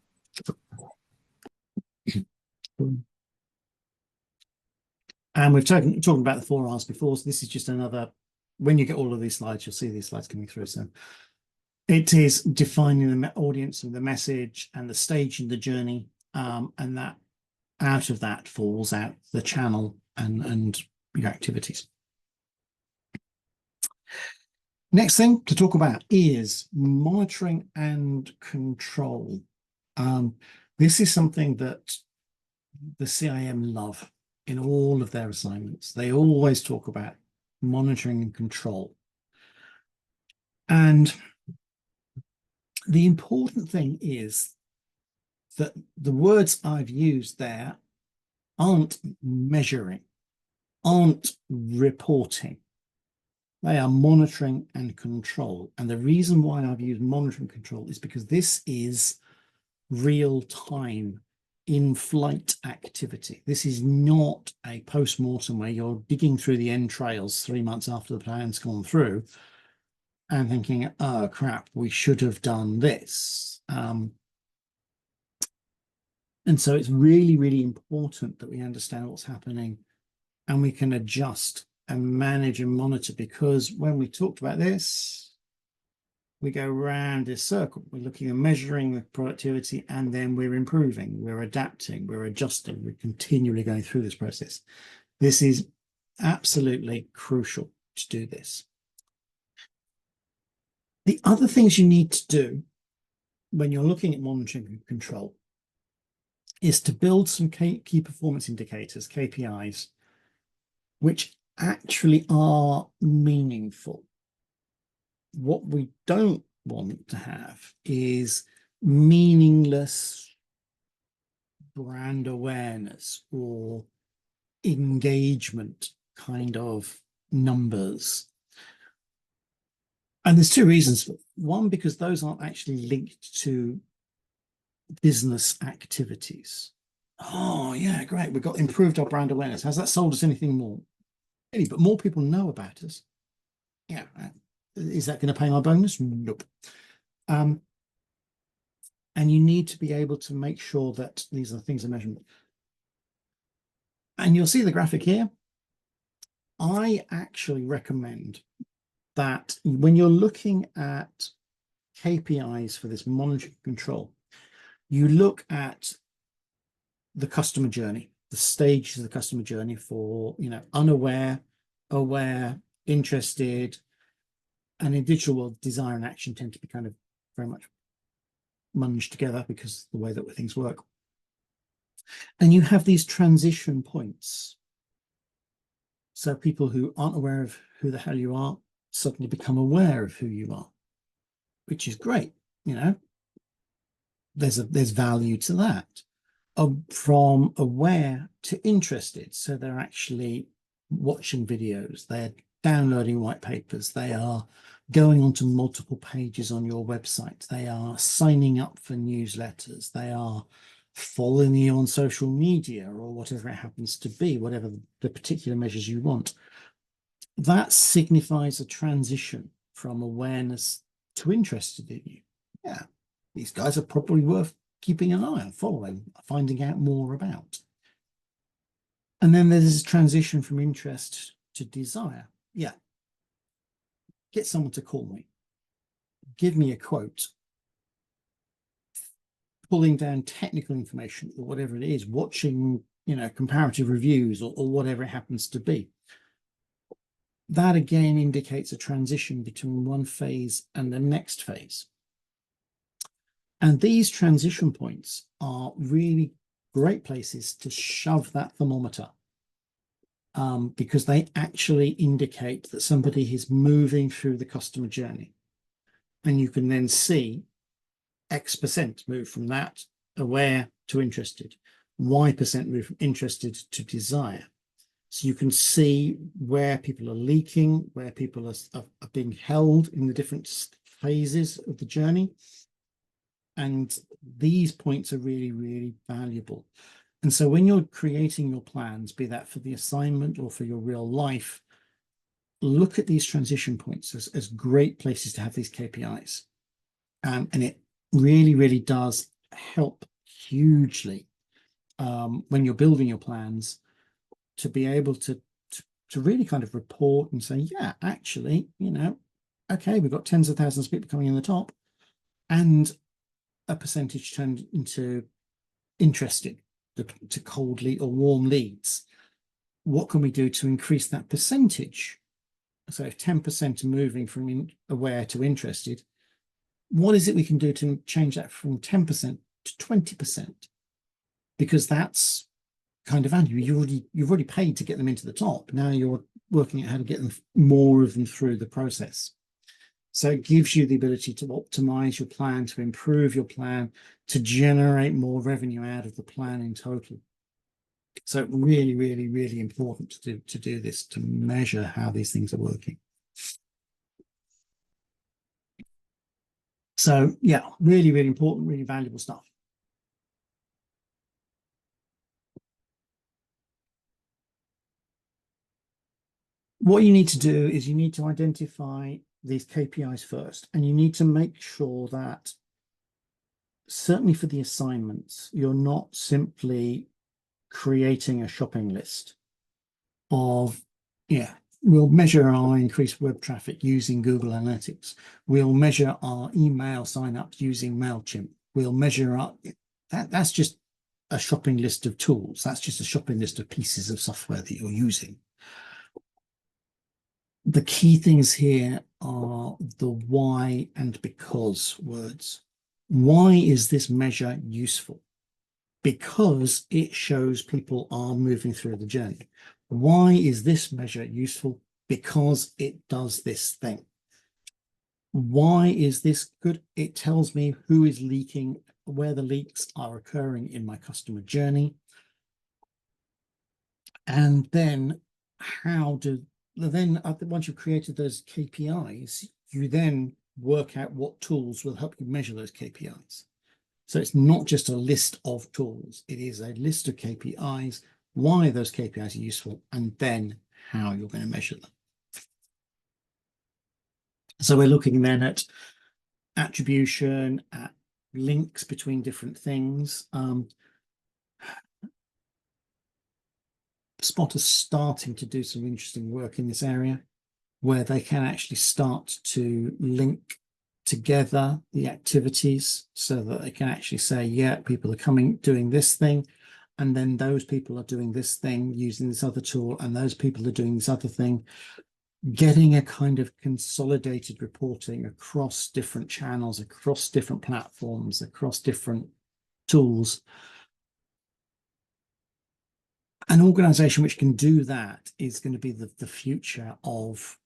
And we've talked about the 4 R's before, so this is just another, when you get all of these slides, you'll see these slides coming through. So it is defining the audience and the message and the stage in the journey, and that out of that falls out the channel and your activities. Next thing to talk about is monitoring and control. This is something that the CIM love in all of their assignments. They always talk about monitoring and control. And the important thing is that the words I've used there aren't measuring, aren't reporting. They are monitoring and control. And the reason why I've used monitoring control is because this is real time in-flight activity. This is not a post-mortem where you're digging through the entrails 3 months after the plan's gone through and thinking, oh crap, we should have done this. And so it's really, really important that we understand what's happening and we can adjust and manage and monitor, because when we talked about this, we go around this circle. We're looking at measuring the productivity, and then we're improving, we're adapting, we're adjusting, we're continually going through this process. This is absolutely crucial to do this. The other things you need to do when you're looking at monitoring and control is to build some key performance indicators, KPIs, which actually are meaningful. What we don't want to have is meaningless brand awareness or engagement kind of numbers. And there's 2 reasons. One, because those aren't actually linked to business activities. Oh, yeah, great. We've got improved our brand awareness. Has that sold us anything more? But more people know about us. Yeah. Is that going to pay my bonus? Nope. And you need to be able to make sure that these are things of measurement. And you'll see the graphic here. I actually recommend that when you're looking at KPIs for this monitoring control, you look at the customer journey, the stages of the customer journey for, unaware, aware, interested, and in digital world, desire and action tend to be kind of very much munged together because of the way that things work. And you have these transition points. So people who aren't aware of who the hell you are suddenly become aware of who you are, which is great. There's value to that. From aware to interested. So they're actually watching videos, they're downloading white papers, they are going onto multiple pages on your website, they are signing up for newsletters, they are following you on social media or whatever it happens to be, whatever the particular measures you want. That signifies a transition from awareness to interested in you. Yeah, these guys are probably worth keeping an eye on, following, finding out more about. And then there's this transition from interest to desire. Yeah. Get someone to call me. Give me a quote. Pulling down technical information or whatever it is, watching, comparative reviews or whatever it happens to be. That again indicates a transition between one phase and the next phase. And these transition points are really great places to shove that thermometer, because they actually indicate that somebody is moving through the customer journey. And you can then see X% move from that aware to interested, Y% move from interested to desire. So you can see where people are leaking, where people are being held in the different phases of the journey. And these points are really, really valuable. And so when you're creating your plans, be that for the assignment or for your real life, look at these transition points as great places to have these KPIs. And it really, really does help hugely when you're building your plans to be able to really kind of report and say, yeah, actually, okay, we've got tens of thousands of people coming in the top and a percentage turned into interested, to coldly or warm leads. What can we do to increase that percentage? So if 10% are moving from aware to interested, what is it we can do to change that from 10% to 20%? Because that's kind of value. You've already paid to get them into the top. Now you're working out how to get them, more of them, through the process. So it gives you the ability to optimize your plan, to improve your plan, to generate more revenue out of the plan in total. So really, really, really important to do this, to measure how these things are working. So yeah, really, really important, really valuable stuff. What you need to do is you need to identify these KPIs first, and you need to make sure that, certainly for the assignments, you're not simply creating a shopping list of, we'll measure our increased web traffic using Google Analytics. We'll measure our email signups using MailChimp. We'll measure that's just a shopping list of tools. That's just a shopping list of pieces of software that you're using. The key things here are the why and because words. Why is this measure useful? Because it shows people are moving through the journey. Why is this measure useful? Because it does this thing. Why is this good? It tells me who is leaking, where the leaks are occurring in my customer journey. And then once you've created those KPIs, you then work out what tools will help you measure those KPIs. So it's not just a list of tools, it is a list of KPIs, why those KPIs are useful, and then how you're going to measure them. So we're looking then at attribution, at links between different things. Spot is starting to do some interesting work in this area, where they can actually start to link together the activities so that they can actually say, yeah, people are coming, doing this thing, and then those people are doing this thing using this other tool, and those people are doing this other thing, getting a kind of consolidated reporting across different channels, across different platforms, across different tools. An organization which can do that is going to be the future of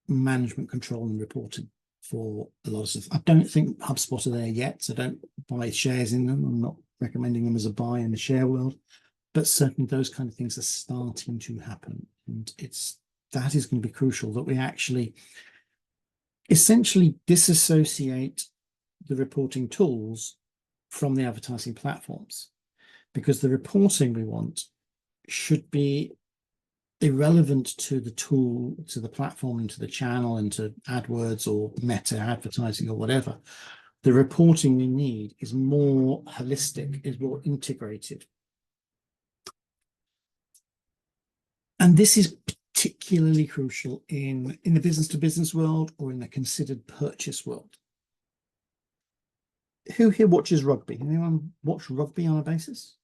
management control and reporting for a lot of stuff. I don't think HubSpot are there yet, so don't buy shares in them. I'm not recommending them as a buy in the share world, but certainly those kind of things are starting to happen. And that is going to be crucial, that we actually essentially disassociate the reporting tools from the advertising platforms, because the reporting we want should be irrelevant to the tool, to the platform, and to the channel, and to AdWords or Meta advertising or whatever. The reporting you need is more holistic, is more integrated. And this is particularly crucial in the business-to-business world or in the considered purchase world. Who here watches rugby? Anyone watch rugby on a basis?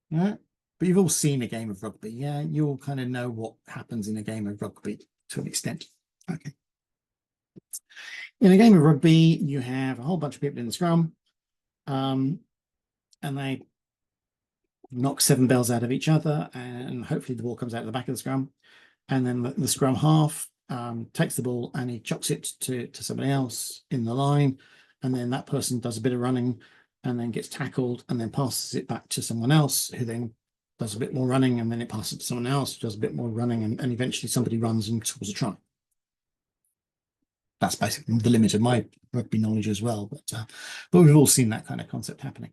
Yeah, but you've all seen a game of rugby. Yeah, you all kind of know what happens in a game of rugby to an extent. Okay. In a game of rugby, you have a whole bunch of people in the scrum, and they knock 7 bells out of each other, and hopefully the ball comes out of the back of the scrum. And then the scrum half takes the ball and he chucks it to somebody else in the line, and then that person does a bit of running and then gets tackled and then passes it back to someone else who then does a bit more running, and then it passes to someone else who does a bit more running, and eventually somebody runs and scores a try. That's basically the limit of my rugby knowledge as well, but we've all seen that kind of concept happening.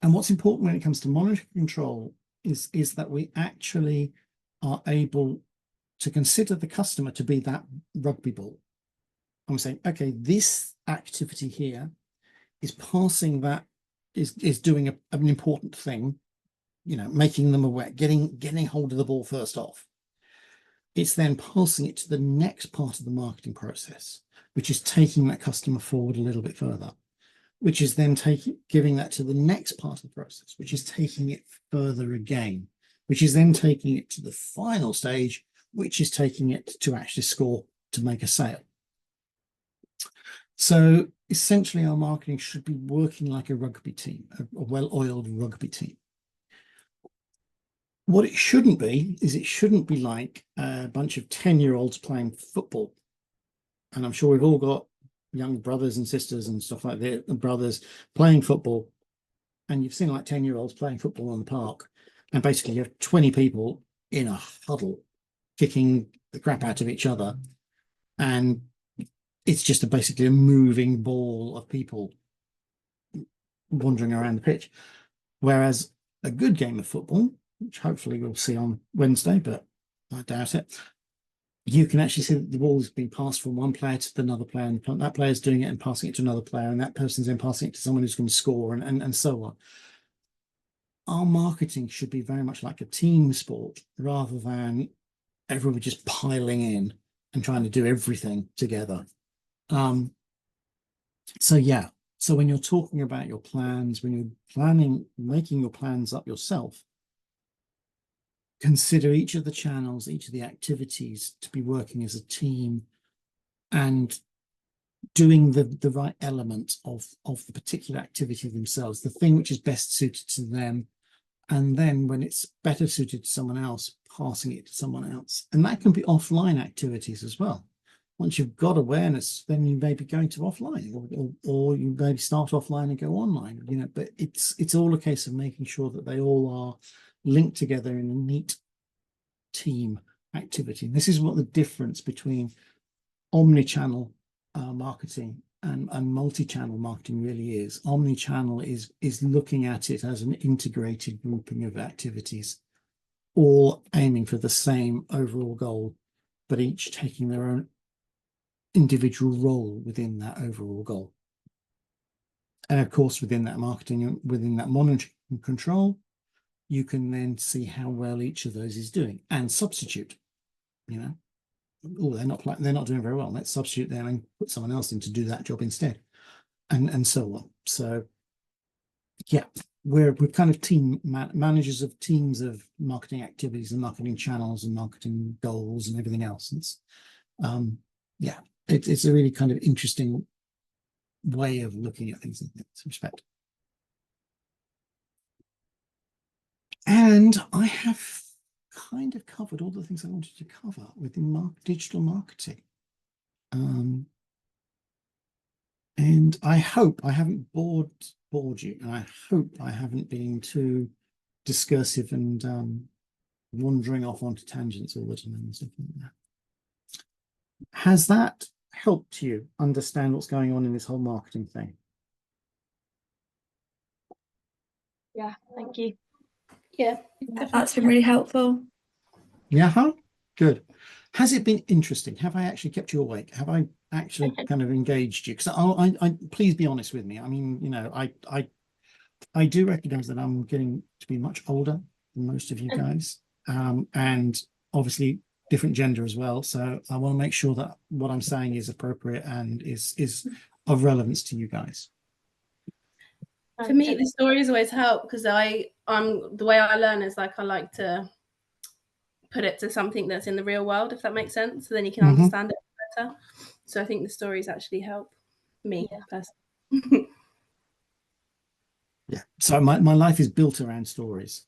And what's important when it comes to monitoring control is that we actually are able to consider the customer to be that rugby ball. And we're saying, okay, this activity here is passing that, is doing an important thing, you know, making them aware, getting hold of the ball first off. It's then passing it to the next part of the marketing process, which is taking that customer forward a little bit further, which is then giving that to the next part of the process, which is taking it further again, which is then taking it to the final stage, which is taking it to actually score, to make a sale. So essentially our marketing should be working like a rugby team, a well-oiled rugby team. What it shouldn't be is it shouldn't be like a bunch of 10-year-olds playing football. And I'm sure we've all got young brothers and sisters and stuff like that, and brothers playing football. And you've seen like 10-year-olds playing football on the park. And basically you have 20 people in a huddle kicking the crap out of each other. And it's just basically a moving ball of people wandering around the pitch. Whereas a good game of football, which hopefully we'll see on Wednesday, but I doubt it, you can actually see that the ball is being passed from one player to another player, and that player is doing it and passing it to another player, and that person's then passing it to someone who's going to score, and so on. Our marketing should be very much like a team sport rather than everyone just piling in and trying to do everything together. So when you're talking about your plans, when you're making your plans up yourself, consider each of the channels, each of the activities to be working as a team and doing the right element of the particular activity themselves, the thing which is best suited to them. And then when it's better suited to someone else, passing it to someone else. And that can be offline activities as well. Once you've got awareness, then you may be going to offline, or you maybe start offline and go online, you know, but it's all a case of making sure that they all are linked together in a neat team activity. And this is what the difference between omni-channel marketing and multi-channel marketing really is. Omni-channel is looking at it as an integrated grouping of activities, all aiming for the same overall goal, but each taking their own individual role within that overall goal. And of course, within that marketing, within that monitoring and control, you can then see how well each of those is doing and substitute, you know. Oh, they're not doing very well. Let's substitute them and put someone else in to do that job instead, and so on. So yeah, we're kind of team managers of teams of marketing activities and marketing channels and marketing goals and everything else. It's it's a really kind of interesting way of looking at things in this respect. And I have kind of covered all the things I wanted to cover within digital marketing. And I hope I haven't bored you, and I hope I haven't been too discursive and wandering off onto tangents all the time and stuff like that. Has that helped you understand what's going on in this whole marketing thing? Yeah, thank you. Yeah, That's been really helpful. Yeah, good. Has it been interesting? Have I actually kept you awake? Have I actually kind of engaged you? Because I please be honest with me. I mean, you know, I do recognize that I'm getting to be much older than most of you guys, and obviously different gender as well. So I want to make sure that what I'm saying is appropriate and is of relevance to you guys. For me, the stories always help because I'm the way I learn is like I like to put it to something that's in the real world, if that makes sense. So then you can understand it better. So I think the stories actually help me personally. Yeah. So my life is built around stories.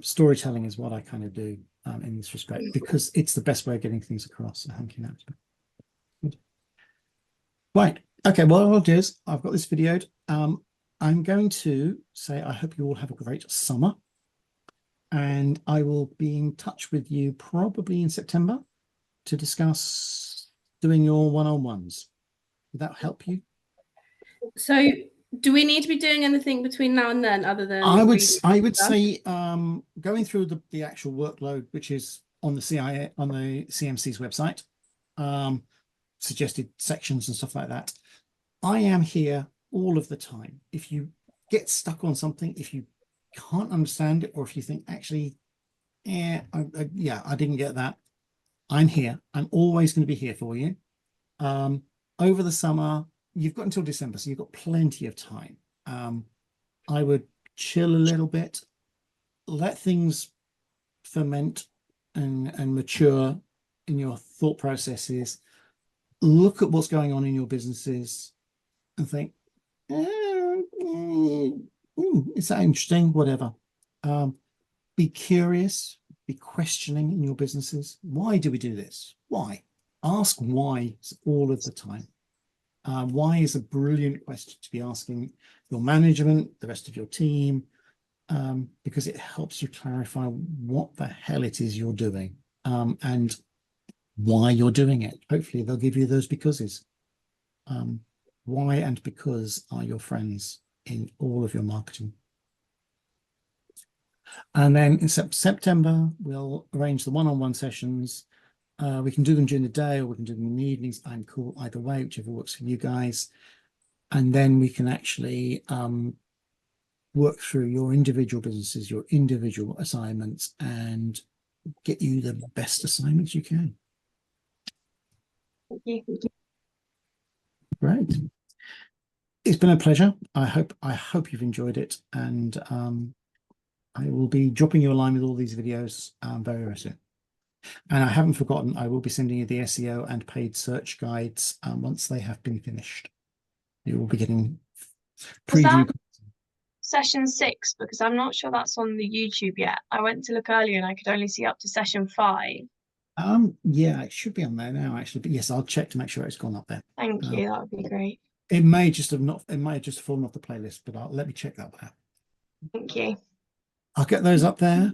Storytelling is what I kind of do in this respect, because it's the best way of getting things across. I think, you know. Right. Okay. Well, what I'll do is I've got this videoed. I'm going to say I hope you all have a great summer, and I will be in touch with you probably in September to discuss doing your one-on-ones. Would that help you? So do we need to be doing anything between now and then other than I would stuff? say going through the actual workload, which is on the CMC's website, suggested sections and stuff like that. I am here all of the time. If you get stuck on something, if you can't understand it, or if you think actually, yeah, I didn't get that, I'm here. I'm always going to be here for you. Over the summer, you've got until December, so you've got plenty of time. I would chill a little bit, let things ferment and mature in your thought processes. Look at what's going on in your businesses and think, is that interesting? Whatever. Be curious, be questioning in your businesses. Why do we do this? Why? Ask why all of the time. Why is a brilliant question to be asking your management, the rest of your team, because it helps you clarify what the hell it is you're doing, and why you're doing it. Hopefully they'll give you those becauses. Why and because are your friends in all of your marketing. And then in September, we'll arrange the one-on-one sessions. We can do them during the day or we can do them in the evenings. I'm cool either way, whichever works for you guys. And then we can actually work through your individual businesses, your individual assignments, and get you the best assignments you can. Thank you. Great. It's been a pleasure. I hope you've enjoyed it, and I will be dropping you a line with all these videos very, very soon. And I haven't forgotten, I will be sending you the SEO and paid search guides once they have been finished. You will be getting preview. Session 6, because I'm not sure that's on the YouTube yet. I went to look earlier and I could only see up to session 5. Yeah, it should be on there now actually, but yes, I'll check to make sure it's gone up there. Thank you, that would be great. It may just have not, it might have just fallen off the playlist, but let me check that out. Thank you. I'll get those up there.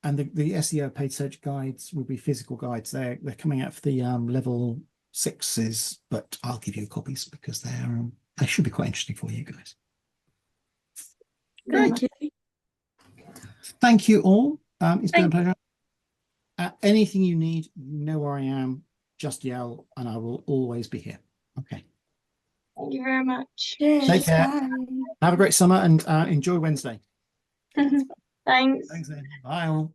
And the SEO paid search guides will be physical guides. They're coming out for the level 6s, but I'll give you copies because they should be quite interesting for you guys. Thank you. Thank you all. It's been a pleasure. Anything you need, you know where I am. Just yell, and I will always be here. Okay. Thank you very much. Take care. Bye. Have a great summer and enjoy Wednesday. Thanks. Thanks then. Bye all.